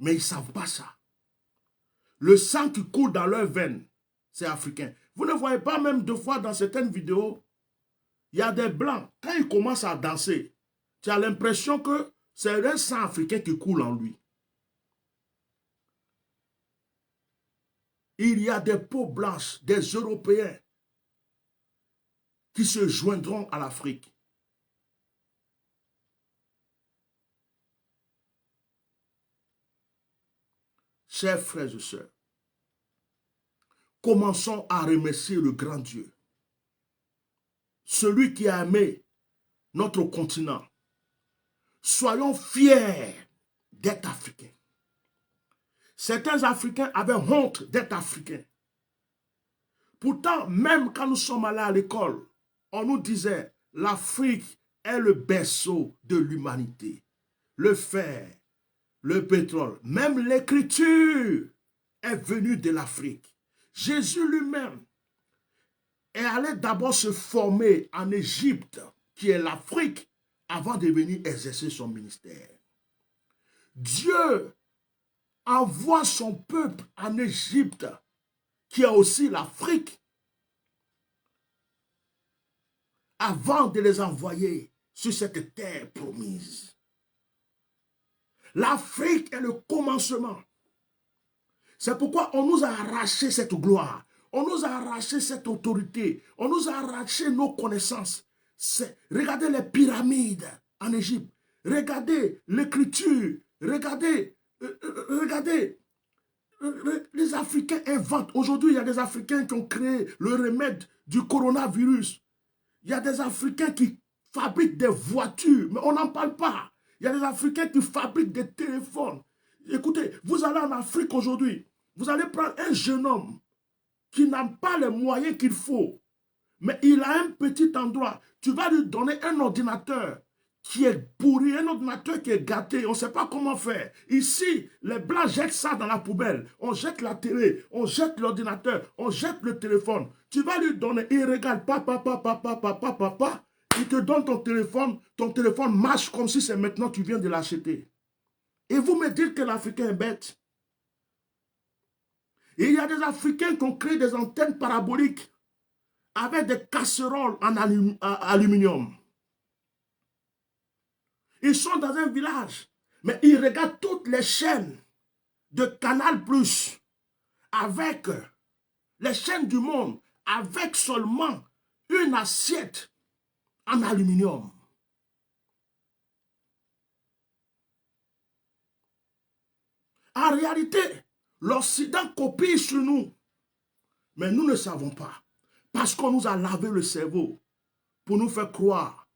Mais ils ne savent pas ça. Le sang qui coule dans leurs veines, c'est africain. Vous ne voyez pas même deux fois dans certaines vidéos, il y a des Blancs, quand ils commencent à danser, tu as l'impression que c'est un sang africain qui coule en lui. Il y a des peaux blanches, des Européens qui se joindront à l'Afrique. Chers frères et sœurs, commençons à remercier le grand Dieu, celui qui a aimé notre continent. Soyons fiers d'être Africains. Certains Africains avaient honte d'être Africains. Pourtant, même quand nous sommes allés à l'école, on nous disait l'Afrique est le berceau de l'humanité. Le fer, le pétrole, même l'écriture est venue de l'Afrique. Jésus lui-même est allé d'abord se former en Égypte, qui est l'Afrique, avant de venir exercer son ministère. Dieu envoie son peuple en Égypte, qui est aussi l'Afrique, avant de les envoyer sur cette terre promise. L'Afrique est le commencement. C'est pourquoi on nous a arraché cette gloire, on nous a arraché cette autorité, on nous a arraché nos connaissances. Regardez les pyramides en Égypte, regardez l'écriture, regardez, les Africains inventent. Aujourd'hui, il y a des Africains qui ont créé le remède du coronavirus. Il y a des Africains qui fabriquent des voitures, mais on n'en parle pas. Il y a des Africains qui fabriquent des téléphones. Écoutez, vous allez en Afrique aujourd'hui, Vous allez prendre un jeune homme qui n'a pas les moyens qu'il faut, mais il a un petit endroit. Tu vas lui donner un ordinateur qui est pourri, un ordinateur qui est gâté, on ne sait pas comment faire. Ici, les Blancs jettent ça dans la poubelle. On jette la télé, on jette l'ordinateur, on jette le téléphone. Tu vas lui donner, il regarde, papa, papa, papa, papa, papa. Il te donne ton téléphone marche comme si c'est maintenant que tu viens de l'acheter. Et vous me dites que l'Africain est bête. Et il y a des Africains qui ont créé des antennes paraboliques avec des casseroles en aluminium. Ils sont dans un village, mais ils regardent toutes les chaînes de Canal+, avec les chaînes du monde, avec seulement une assiette en aluminium. En réalité, l'Occident copie sur nous, mais nous ne savons pas, parce qu'on nous a lavé le cerveau pour nous faire croire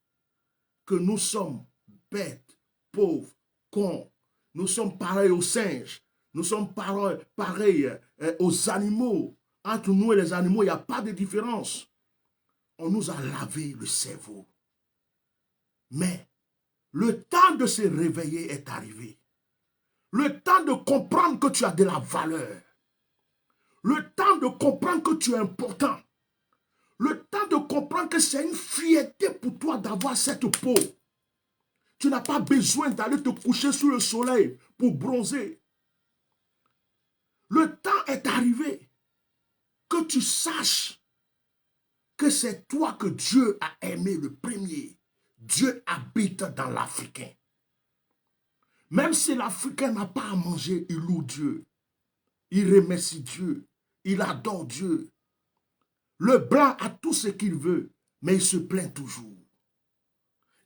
que nous sommes bêtes, pauvres, cons. Nous sommes pareils aux singes. Nous sommes pareils aux animaux. Entre nous et les animaux, il n'y a pas de différence. On nous a lavé le cerveau. Mais le temps de se réveiller est arrivé. Le temps de comprendre que tu as de la valeur. Le temps de comprendre que tu es important. Le temps de comprendre que c'est une fierté pour toi d'avoir cette peau. Tu n'as pas besoin d'aller te coucher sous le soleil pour bronzer. Le temps est arrivé que tu saches que c'est toi que Dieu a aimé le premier. Dieu habite dans l'Africain. Même si l'Africain n'a pas à manger, il loue Dieu. Il remercie Dieu. Il adore Dieu. Le blanc a tout ce qu'il veut, mais il se plaint toujours.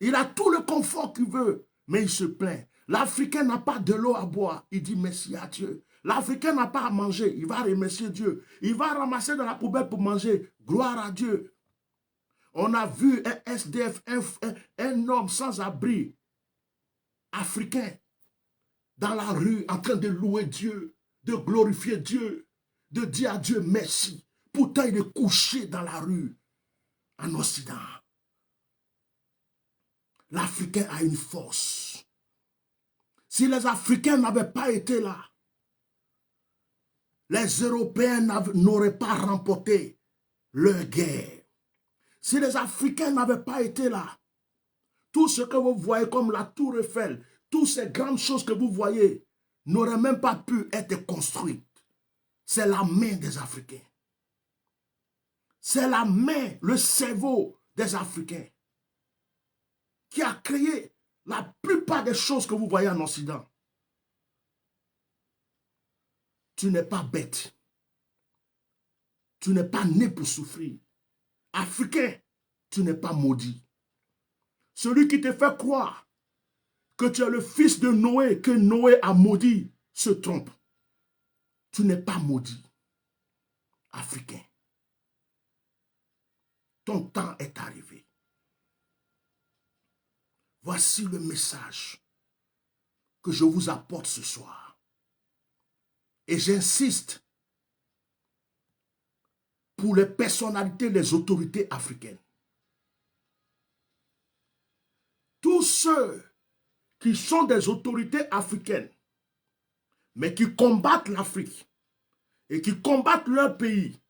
Il a tout le confort qu'il veut, mais il se plaint. L'Africain n'a pas de l'eau à boire, il dit merci à Dieu. L'Africain n'a pas à manger, il va remercier Dieu. Il va ramasser dans la poubelle pour manger, gloire à Dieu. On a vu un SDF, un homme sans abri, africain, dans la rue, en train de louer Dieu, de glorifier Dieu, de dire à Dieu merci. Pourtant, il est couché dans la rue, en Occident. L'Africain a une force. Si les Africains n'avaient pas été là, les Européens n'auraient pas remporté leur guerre. Si les Africains n'avaient pas été là, tout ce que vous voyez comme la Tour Eiffel, toutes ces grandes choses que vous voyez, n'auraient même pas pu être construites. C'est la main des Africains. C'est la main, le cerveau des Africains qui a créé la plupart des choses que vous voyez en Occident. Tu n'es pas bête. Tu n'es pas né pour souffrir. Africain, tu n'es pas maudit. Celui qui te fait croire que tu es le fils de Noé, que Noé a maudit, se trompe. Tu n'es pas maudit. Africain. Ton temps est arrivé. Voici le message que je vous apporte ce soir. Et j'insiste pour les personnalités, les autorités africaines. Tous ceux qui sont des autorités africaines, mais qui combattent l'Afrique et qui combattent leur pays,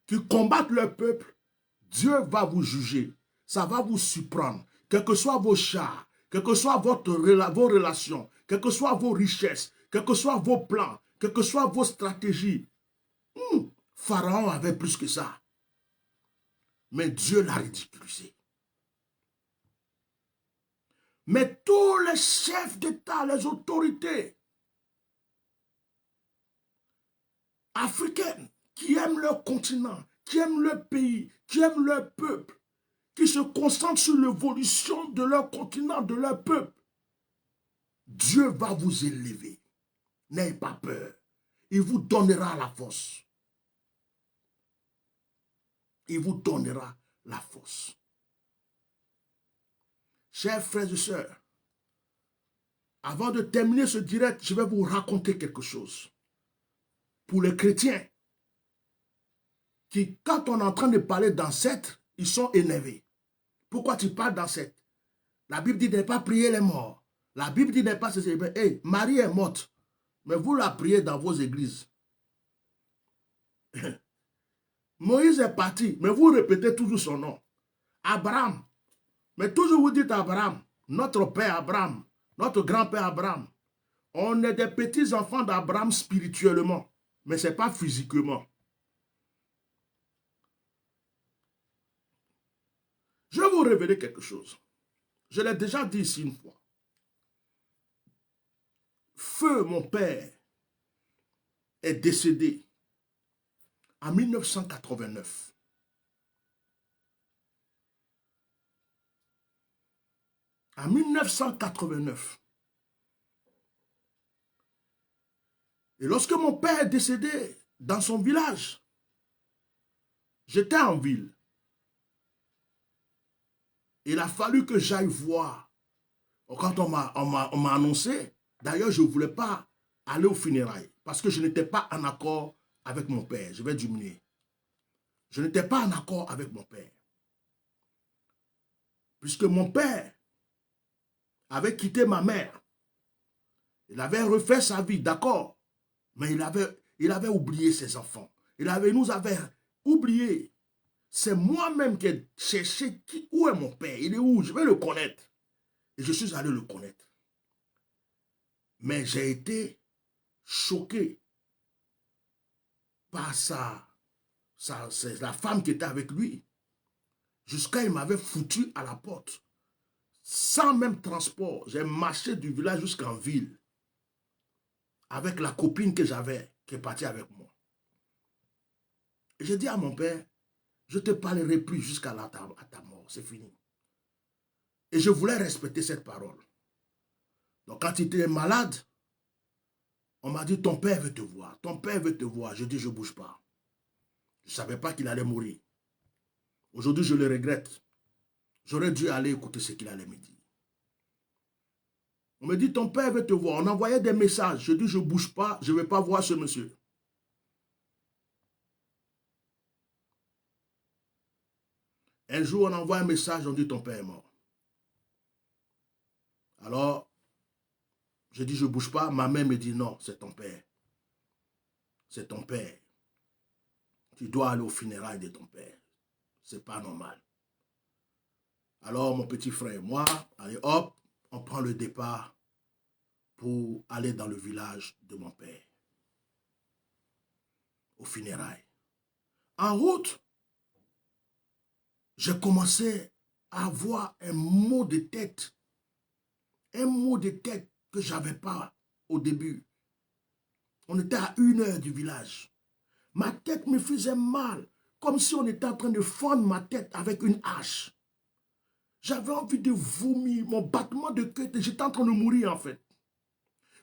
qui combattent leur peuple, Dieu va vous juger. Ça va vous surprendre. Quels que soient vos chars, quelles que soient vos relations, quelles que soient vos richesses, quels que soient vos plans, quelles que soient vos stratégies. Pharaon avait plus que ça. Mais Dieu l'a ridiculisé. Mais tous les chefs d'État, les autorités africaines qui aiment leur continent, qui aiment leur pays, qui aiment leur peuple, qui se concentrent sur l'évolution de leur continent, de leur peuple, Dieu va vous élever. N'ayez pas peur. Il vous donnera la force. Il vous donnera la force. Chers frères et sœurs, avant de terminer ce direct, je vais vous raconter quelque chose pour les chrétiens qui, quand on est en train de parler d'ancêtres, ils sont énervés. Pourquoi tu parles d'ancêtres? La Bible dit de ne pas prier les morts. La Bible dit de ne pas se célébrer. Hey, Marie est morte, mais vous la priez dans vos églises. Moïse est parti, mais vous répétez toujours son nom. Abraham, mais toujours vous dites Abraham, notre père Abraham, notre grand-père Abraham. On est des petits-enfants d'Abraham spirituellement, mais ce n'est pas physiquement. Je vais vous révéler quelque chose. Je l'ai déjà dit ici une fois. Feu, mon père, est décédé en 1989. En 1989. Et lorsque mon père est décédé dans son village, j'étais en ville. Il a fallu que j'aille voir. Quand on m'a annoncé, d'ailleurs, je ne voulais pas aller aux funérailles parce que je n'étais pas en accord avec mon père. Je vais diminuer. Je n'étais pas en accord avec mon père. Puisque mon père avait quitté ma mère. Il avait refait sa vie, d'accord. Mais il avait oublié ses enfants. Nous avait oublié. C'est moi-même qui ai cherché où est mon père. Il est où? Je vais le connaître. Et je suis allé le connaître. Mais j'ai été choqué par c'est la femme qui était avec lui. Jusqu'à il m'avait foutu à la porte. Sans même transport, j'ai marché du village jusqu'en ville. Avec la copine que j'avais, qui est partie avec moi. Et j'ai dit à mon père, je ne te parlerai plus jusqu'à ta mort, c'est fini. Et je voulais respecter cette parole. Donc quand il était malade, on m'a dit, ton père veut te voir, ton père veut te voir. Je dis, je ne bouge pas. Je ne savais pas qu'il allait mourir. Aujourd'hui, je le regrette. J'aurais dû aller écouter ce qu'il allait me dire. On me dit, ton père veut te voir. On envoyait des messages. Je dis, je ne bouge pas, je ne vais pas voir ce monsieur. Un jour, on envoie un message, on dit, ton père est mort. Alors, je dis, je ne bouge pas. Ma mère me dit, non, c'est ton père. C'est ton père. Tu dois aller aux funérailles de ton père. Ce n'est pas normal. Alors, mon petit frère et moi, allez hop, on prend le départ pour aller dans le village de mon père. Aux funérailles. En route, j'ai commencé à avoir un mot de tête. Un mot de tête que je n'avais pas au début. On était à 1 heure du village. Ma tête me faisait mal, comme si on était en train de fendre ma tête avec une hache. J'avais envie de vomir, mon battement de cœur, j'étais en train de mourir en fait.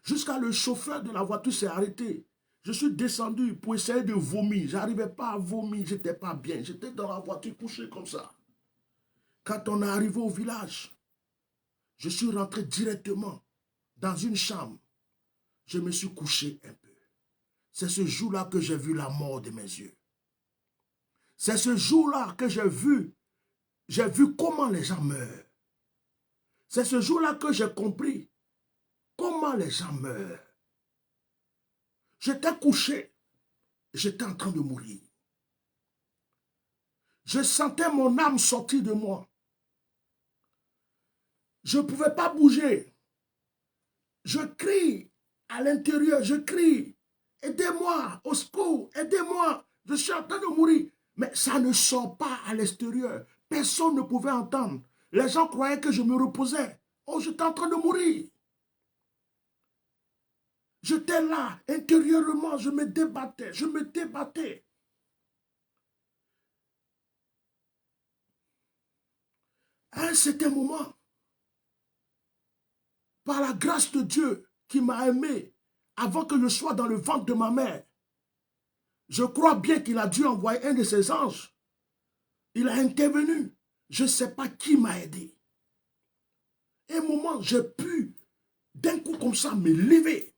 Jusqu'à le chauffeur de la voiture s'est arrêté. Je suis descendu pour essayer de vomir. Je n'arrivais pas à vomir, je n'étais pas bien. J'étais dans la voiture couché comme ça. Quand on est arrivé au village, je suis rentré directement dans une chambre. Je me suis couché un peu. C'est ce jour-là que j'ai vu la mort de mes yeux. C'est ce jour-là que j'ai vu comment les gens meurent. C'est ce jour-là que j'ai compris comment les gens meurent. J'étais couché, j'étais en train de mourir. Je sentais mon âme sortir de moi. Je ne pouvais pas bouger. Je crie à l'intérieur, je crie. Aidez-moi, au secours, aidez-moi. Je suis en train de mourir. Mais ça ne sort pas à l'extérieur. Personne ne pouvait entendre. Les gens croyaient que je me reposais. Oh, j'étais en train de mourir. J'étais là, intérieurement, je me débattais, je me débattais. À un certain moment, par la grâce de Dieu qui m'a aimé avant que je sois dans le ventre de ma mère, je crois bien qu'il a dû envoyer un de ses anges. Il a intervenu. Je ne sais pas qui m'a aidé. À un moment, j'ai pu, d'un coup comme ça, me lever.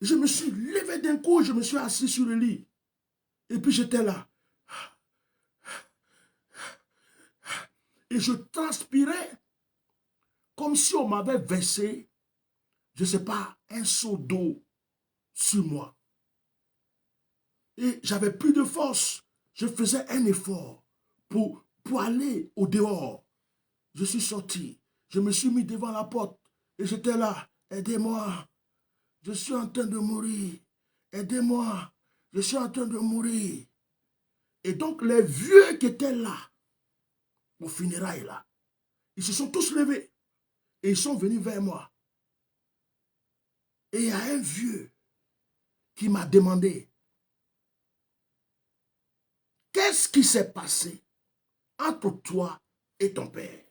Je me suis levé d'un coup, je me suis assis sur le lit. Et puis j'étais là. Et je transpirais comme si on m'avait versé, je ne sais pas, un seau d'eau sur moi. Et j'avais plus de force. Je faisais un effort pour aller au dehors. Je suis sorti. Je me suis mis devant la porte. Et j'étais là. Aidez-moi. Je suis en train de mourir. Aidez-moi. Je suis en train de mourir. Et donc les vieux qui étaient là, au funérailles là, ils se sont tous levés. Et ils sont venus vers moi. Et il y a un vieux qui m'a demandé, qu'est-ce qui s'est passé entre toi et ton père?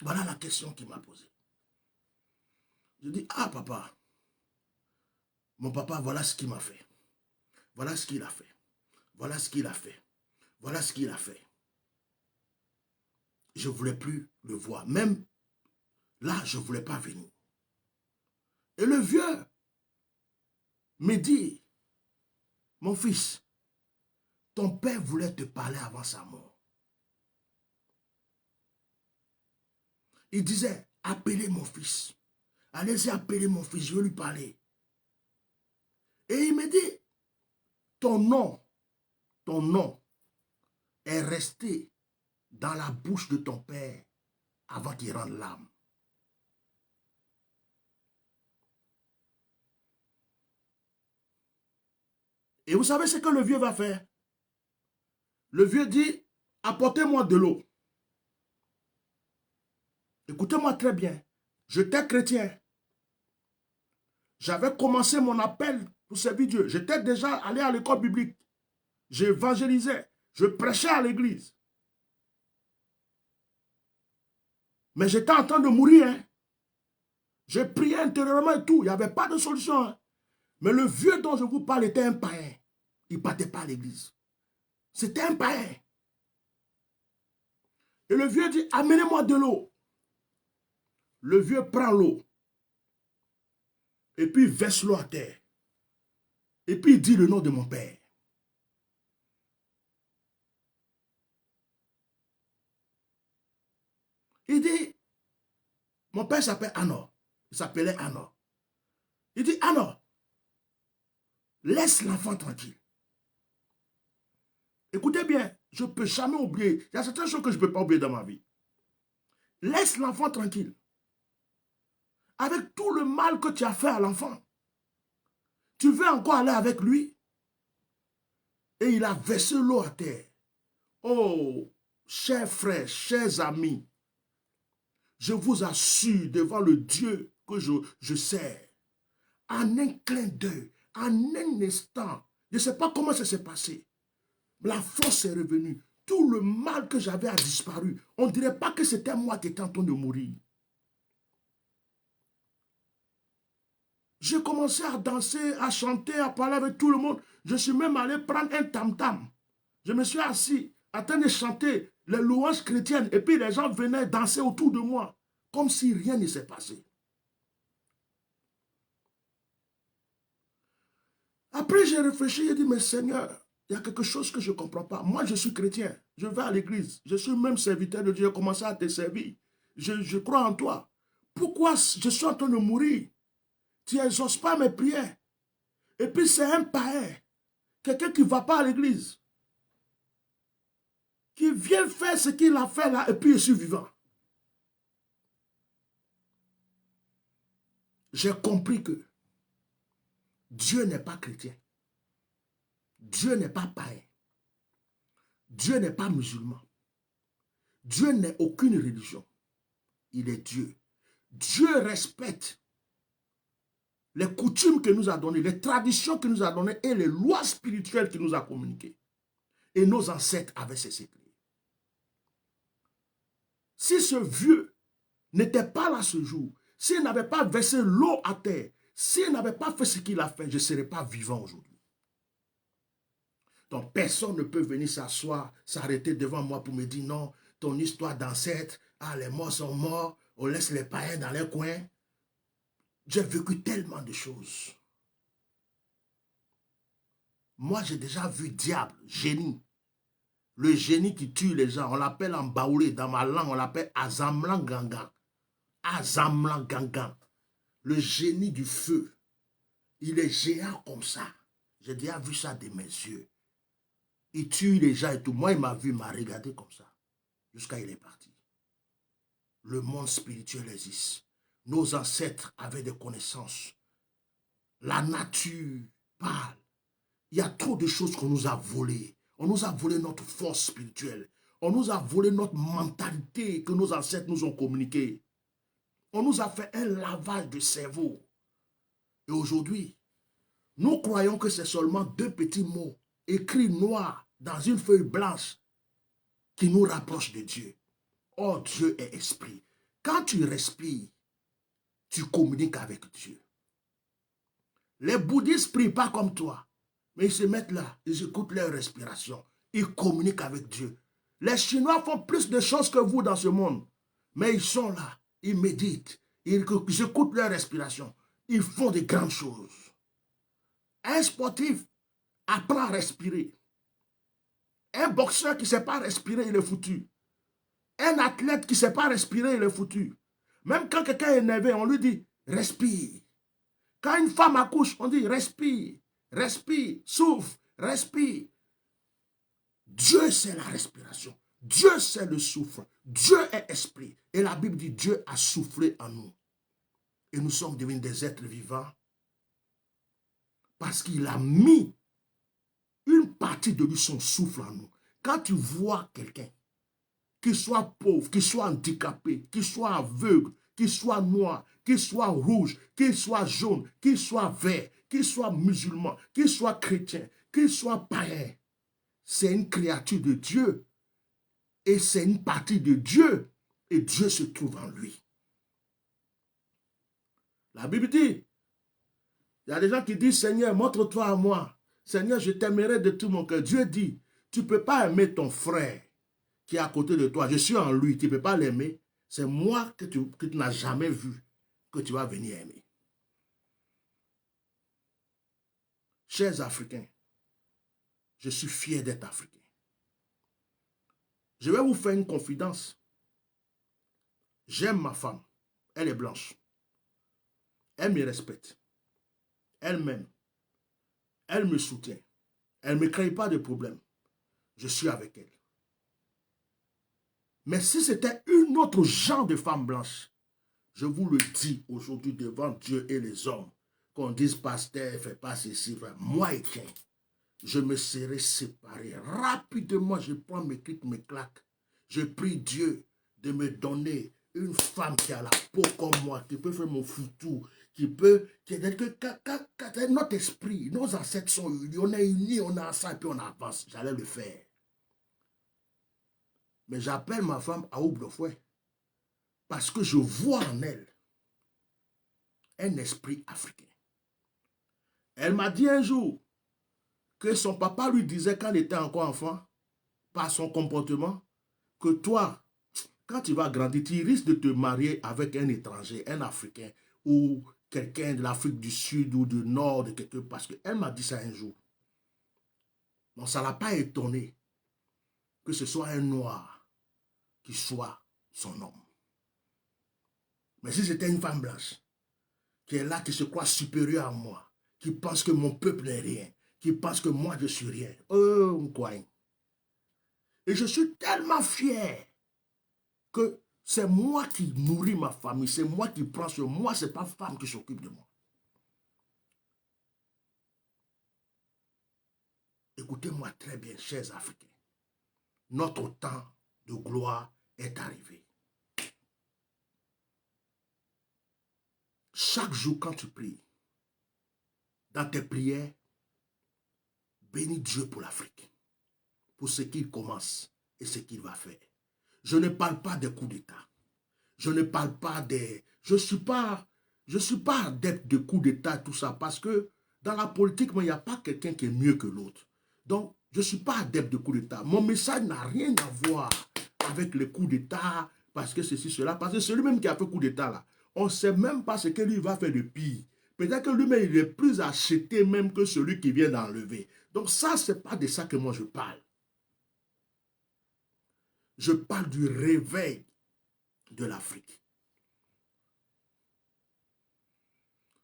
Voilà la question qu'il m'a posée. Je dis, ah papa, mon papa, voilà ce qu'il m'a fait. Voilà ce qu'il a fait. Voilà ce qu'il a fait. Voilà ce qu'il a fait. Je ne voulais plus le voir. Même là, je ne voulais pas venir. Et le vieux me dit, mon fils, ton père voulait te parler avant sa mort. Il disait, appelez mon fils. Allez-y appeler mon fils, je veux lui parler. Et il me dit, ton nom est resté dans la bouche de ton père avant qu'il rende l'âme. Et vous savez ce que le vieux va faire? Le vieux dit, apportez-moi de l'eau. Écoutez-moi très bien. J'étais chrétien. J'avais commencé mon appel pour servir Dieu. J'étais déjà allé à l'école biblique. J'évangélisais. Je prêchais à l'église. Mais j'étais en train de mourir. Hein. J'ai prié intérieurement et tout. Il n'y avait pas de solution. Hein. Mais le vieux dont je vous parle était un païen. Il ne partait pas à l'église. C'était un païen. Et le vieux dit, amenez-moi de l'eau. Le vieux prend l'eau. Et puis il verse l'eau à terre. Et puis il dit le nom de mon père. Il dit, mon père s'appelle Anor. Il s'appelait Anor. Il dit, Anor, laisse l'enfant tranquille. Écoutez bien, je ne peux jamais oublier. Il y a certaines choses que je ne peux pas oublier dans ma vie. Laisse l'enfant tranquille. Avec tout le mal que tu as fait à l'enfant, tu veux encore aller avec lui? Et il a versé l'eau à terre. Oh, chers frères, chers amis, je vous assure devant le Dieu que je sers, en un clin d'œil, en un instant, je ne sais pas comment ça s'est passé, la force est revenue. Tout le mal que j'avais a disparu. On ne dirait pas que c'était moi qui étais en train de mourir. J'ai commencé à danser, à chanter, à parler avec tout le monde. Je suis même allé prendre un tam-tam. Je me suis assis, en train de chanter les louanges chrétiennes. Et puis les gens venaient danser autour de moi, comme si rien ne s'est passé. Après, j'ai réfléchi, j'ai dit, mais Seigneur, il y a quelque chose que je ne comprends pas. Moi, je suis chrétien, je vais à l'église, je suis même serviteur de Dieu, j'ai commencé à te servir. Je crois en toi. Pourquoi je suis en train de mourir? Tu n'exauces pas mes prières. Et puis c'est un païen, quelqu'un qui ne va pas à l'église, qui vient faire ce qu'il a fait là, et puis je suis vivant. J'ai compris que Dieu n'est pas chrétien. Dieu n'est pas païen. Dieu n'est pas musulman. Dieu n'est aucune religion. Il est Dieu. Dieu respecte les coutumes qu'il nous a données, les traditions qu'il nous a données et les lois spirituelles qu'il nous a communiquées. Et nos ancêtres avaient ces secrets. Si ce vieux n'était pas là ce jour, s'il n'avait pas versé l'eau à terre, s'il n'avait pas fait ce qu'il a fait, je ne serais pas vivant aujourd'hui. Donc personne ne peut venir s'asseoir, s'arrêter devant moi pour me dire non, ton histoire d'ancêtre, ah les morts sont morts, on laisse les païens dans les coins. J'ai vécu tellement de choses. Moi, j'ai déjà vu diable, génie. Le génie qui tue les gens, on l'appelle en baoulé. Dans ma langue, on l'appelle Azamlan Gangan. Azamlan Gangan. Le génie du feu. Il est géant comme ça. J'ai déjà vu ça de mes yeux. Il tue les gens et tout. Moi, il m'a vu, il m'a regardé comme ça. Jusqu'à il est parti. Le monde spirituel existe. Nos ancêtres avaient des connaissances. La nature parle. Il y a trop de choses qu'on nous a volées. On nous a volé notre force spirituelle. On nous a volé notre mentalité que nos ancêtres nous ont communiquée. On nous a fait un lavage de cerveau. Et aujourd'hui, nous croyons que c'est seulement deux petits mots écrits noirs dans une feuille blanche qui nous rapprochent de Dieu. Oh, Dieu est esprit. Quand tu respires, tu communiques avec Dieu. Les bouddhistes ne prient pas comme toi, mais ils se mettent là, ils écoutent leur respiration, ils communiquent avec Dieu. Les Chinois font plus de choses que vous dans ce monde, mais ils sont là, ils méditent, ils écoutent leur respiration, ils font de grandes choses. Un sportif apprend à respirer. Un boxeur qui ne sait pas respirer, il est foutu. Un athlète qui ne sait pas respirer, il est foutu. Même quand quelqu'un est énervé, on lui dit « respire ». Quand une femme accouche, on dit « respire, respire, souffle, respire ». Dieu, c'est la respiration. Dieu, c'est le souffle. Dieu est esprit. Et la Bible dit « Dieu a soufflé en nous ». Et nous sommes devenus des êtres vivants parce qu'il a mis une partie de lui, son souffle en nous. Quand tu vois quelqu'un, qu'il soit pauvre, qu'il soit handicapé, qu'il soit aveugle, qu'il soit noir, qu'il soit rouge, qu'il soit jaune, qu'il soit vert, qu'il soit musulman, qu'il soit chrétien, qu'il soit païen, c'est une créature de Dieu et c'est une partie de Dieu et Dieu se trouve en lui. La Bible dit, il y a des gens qui disent, Seigneur, montre-toi à moi. Seigneur, je t'aimerai de tout mon cœur. Dieu dit, tu ne peux pas aimer ton frère qui est à côté de toi. Je suis en lui, tu ne peux pas l'aimer. C'est moi que tu n'as jamais vu que tu vas venir aimer. Chers Africains, je suis fier d'être Africain. Je vais vous faire une confidence. J'aime ma femme. Elle est blanche. Elle me respecte. Elle m'aime. Elle me soutient. Elle ne me crée pas de problème. Je suis avec elle. Mais si c'était une autre genre de femme blanche, je vous le dis aujourd'hui devant Dieu et les hommes, qu'on dise pasteur, fais pas ceci, moi Étienne, je me serais séparé. Rapidement, je prends mes clics, mes claques. Je prie Dieu de me donner une femme qui a la peau comme moi, qui peut faire mon foutou, qui peut, notre esprit, nos ancêtres sont unis, on est unis, on a ça et puis on avance. J'allais le faire. Mais j'appelle ma femme Aoublofoué parce que je vois en elle un esprit africain. Elle m'a dit un jour que son papa lui disait quand il était encore enfant, par son comportement, que toi, quand tu vas grandir, tu risques de te marier avec un étranger, un Africain, ou quelqu'un de l'Afrique du Sud ou du Nord, de quelque, parce qu'elle m'a dit ça un jour. Donc ça ne l'a pas étonné que ce soit un noir qui soit son homme. Mais si c'était une femme blanche, qui est là, qui se croit supérieure à moi, qui pense que mon peuple n'est rien, qui pense que moi je suis rien, oh, quoi. Et je suis tellement fier que c'est moi qui nourris ma famille, c'est moi qui prends sur moi, ce n'est pas femme qui s'occupe de moi. Écoutez-moi très bien, chers Africains. Notre temps de gloire est arrivé. Chaque jour quand tu pries, dans tes prières, bénis Dieu pour l'Afrique, pour ce qu'il commence et ce qu'il va faire. Je ne parle pas des coups d'État. Je ne parle pas des... Je ne suis pas adepte de coups d'État, tout ça, parce que dans la politique, il n'y a pas quelqu'un qui est mieux que l'autre. Donc, je ne suis pas adepte de coups d'État. Mon message n'a rien à voir avec les coups d'État, parce que ceci, cela. Parce que celui même qui a fait coup d'État, là, On ne sait même pas ce que lui va faire de pire. Peut-être que lui-même, il est plus acheté même que celui qui vient d'enlever. Donc ça, ce n'est pas de ça que moi je parle. Je parle du réveil de l'Afrique.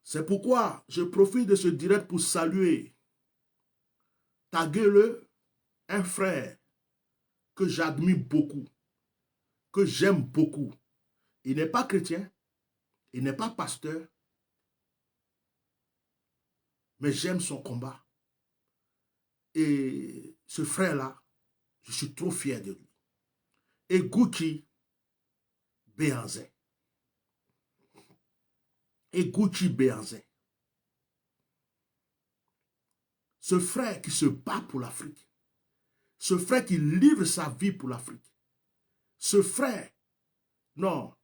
C'est pourquoi je profite de ce direct pour saluer, taguer-le, un frère que j'admire beaucoup, que j'aime beaucoup. Il n'est pas chrétien, il n'est pas pasteur, mais j'aime son combat. Et ce frère-là, je suis trop fier de lui. Et Gucci Béanzin. Et Gucci Béanzin. Ce frère qui se bat pour l'Afrique. Ce frère qui livre sa vie pour l'Afrique. Ce frère, non,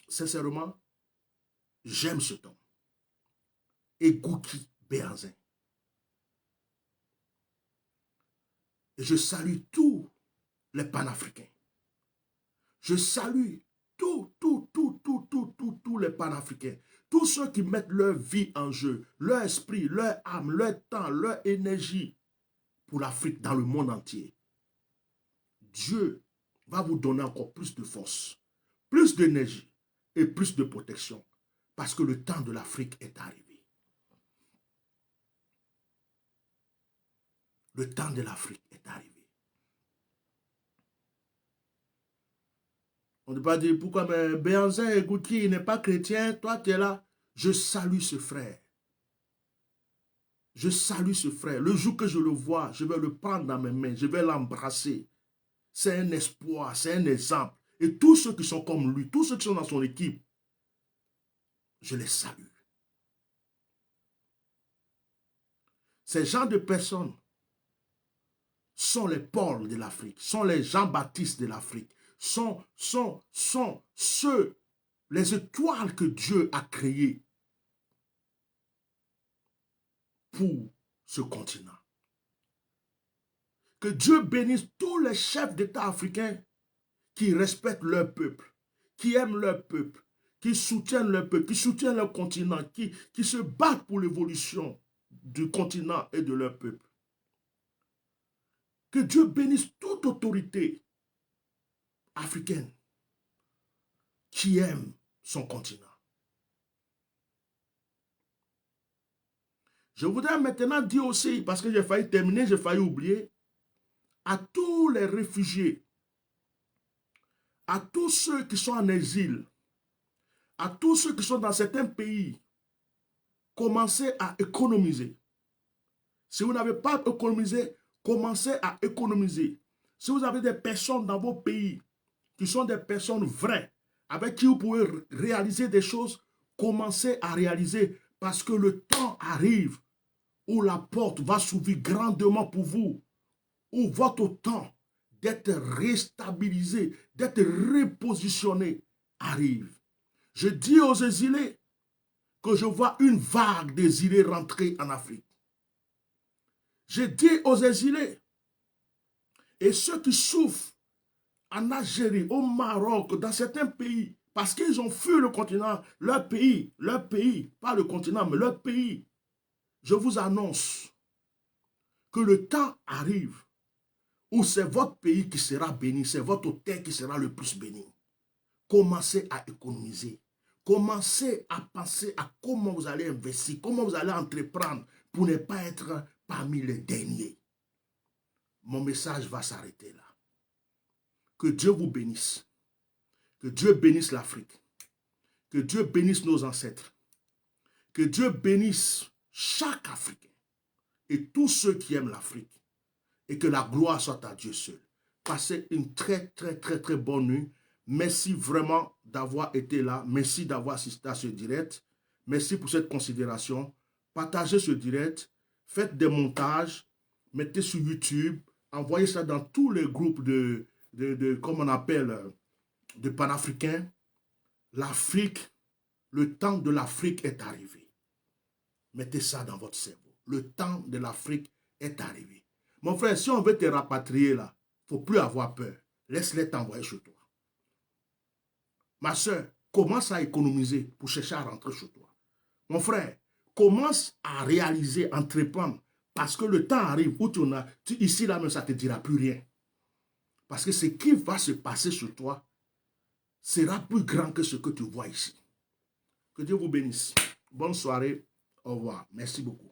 sincèrement, j'aime ce homme. Et Gucci Béanzin. Et je salue tous les panafricains. Je salue tous les panafricains. Tous ceux qui mettent leur vie en jeu, leur esprit, leur âme, leur temps, leur énergie pour l'Afrique dans le monde entier. Dieu va vous donner encore plus de force, plus d'énergie et plus de protection. Parce que le temps de l'Afrique est arrivé. Le temps de l'Afrique est arrivé. On ne peut pas dire pourquoi, mais Béanzin et Gucci, il n'est pas chrétien, toi tu es là. Je salue ce frère. Je salue ce frère. Le jour que je le vois, je vais le prendre dans mes mains, je vais l'embrasser. C'est un espoir, c'est un exemple. Et tous ceux qui sont comme lui, tous ceux qui sont dans son équipe, je les salue. Ces gens de personnes sont les Paul de l'Afrique, sont les Jean-Baptiste de l'Afrique, sont ceux, les étoiles que Dieu a créées pour ce continent. Que Dieu bénisse tous les chefs d'État africains qui respectent leur peuple, qui aiment leur peuple, qui soutiennent leur peuple, qui soutiennent leur continent, qui se battent pour l'évolution du continent et de leur peuple. Que Dieu bénisse toute autorité africaine qui aime son continent. Je voudrais maintenant dire aussi, parce que j'ai failli terminer, j'ai failli oublier, à tous les réfugiés, à tous ceux qui sont en exil, à tous ceux qui sont dans certains pays, commencez à économiser. Si vous n'avez pas économisé, commencez à économiser. Si vous avez des personnes dans vos pays qui sont des personnes vraies, avec qui vous pouvez réaliser des choses, commencez à réaliser parce que le temps arrive où la porte va s'ouvrir grandement pour vous, où votre temps d'être restabilisé, d'être repositionné arrive. Je dis aux exilés que je vois une vague d'exilés rentrer en Afrique. Je dis aux exilés et ceux qui souffrent en Algérie, au Maroc, dans certains pays, parce qu'ils ont fui le continent, leur pays, pas le continent, mais leur pays. Je vous annonce que le temps arrive où c'est votre pays qui sera béni, c'est votre terre qui sera le plus béni. Commencez à économiser. Commencez à penser à comment vous allez investir, comment vous allez entreprendre pour ne pas être parmi les derniers. Mon message va s'arrêter là. Que Dieu vous bénisse. Que Dieu bénisse l'Afrique. Que Dieu bénisse nos ancêtres. Que Dieu bénisse chaque Africain et tous ceux qui aiment l'Afrique. Et que la gloire soit à Dieu seul. Passez une très bonne nuit. Merci vraiment d'avoir été là. Merci d'avoir assisté à ce direct. Merci pour cette considération. Partagez ce direct. Faites des montages. Mettez sur YouTube. Envoyez ça dans tous les groupes comme on appelle, de panafricains. L'Afrique, le temps de l'Afrique est arrivé. Mettez ça dans votre cerveau. Le temps de l'Afrique est arrivé. Mon frère, si on veut te rapatrier là, il ne faut plus avoir peur. Laisse-les t'envoyer chez toi. Ma soeur, commence à économiser pour chercher à rentrer chez toi. Mon frère, commence à réaliser, entreprendre, parce que le temps arrive où ici là même ça ne te dira plus rien. Parce que ce qui va se passer sur toi sera plus grand que ce que tu vois ici. Que Dieu vous bénisse. Bonne soirée. Au revoir. Merci beaucoup.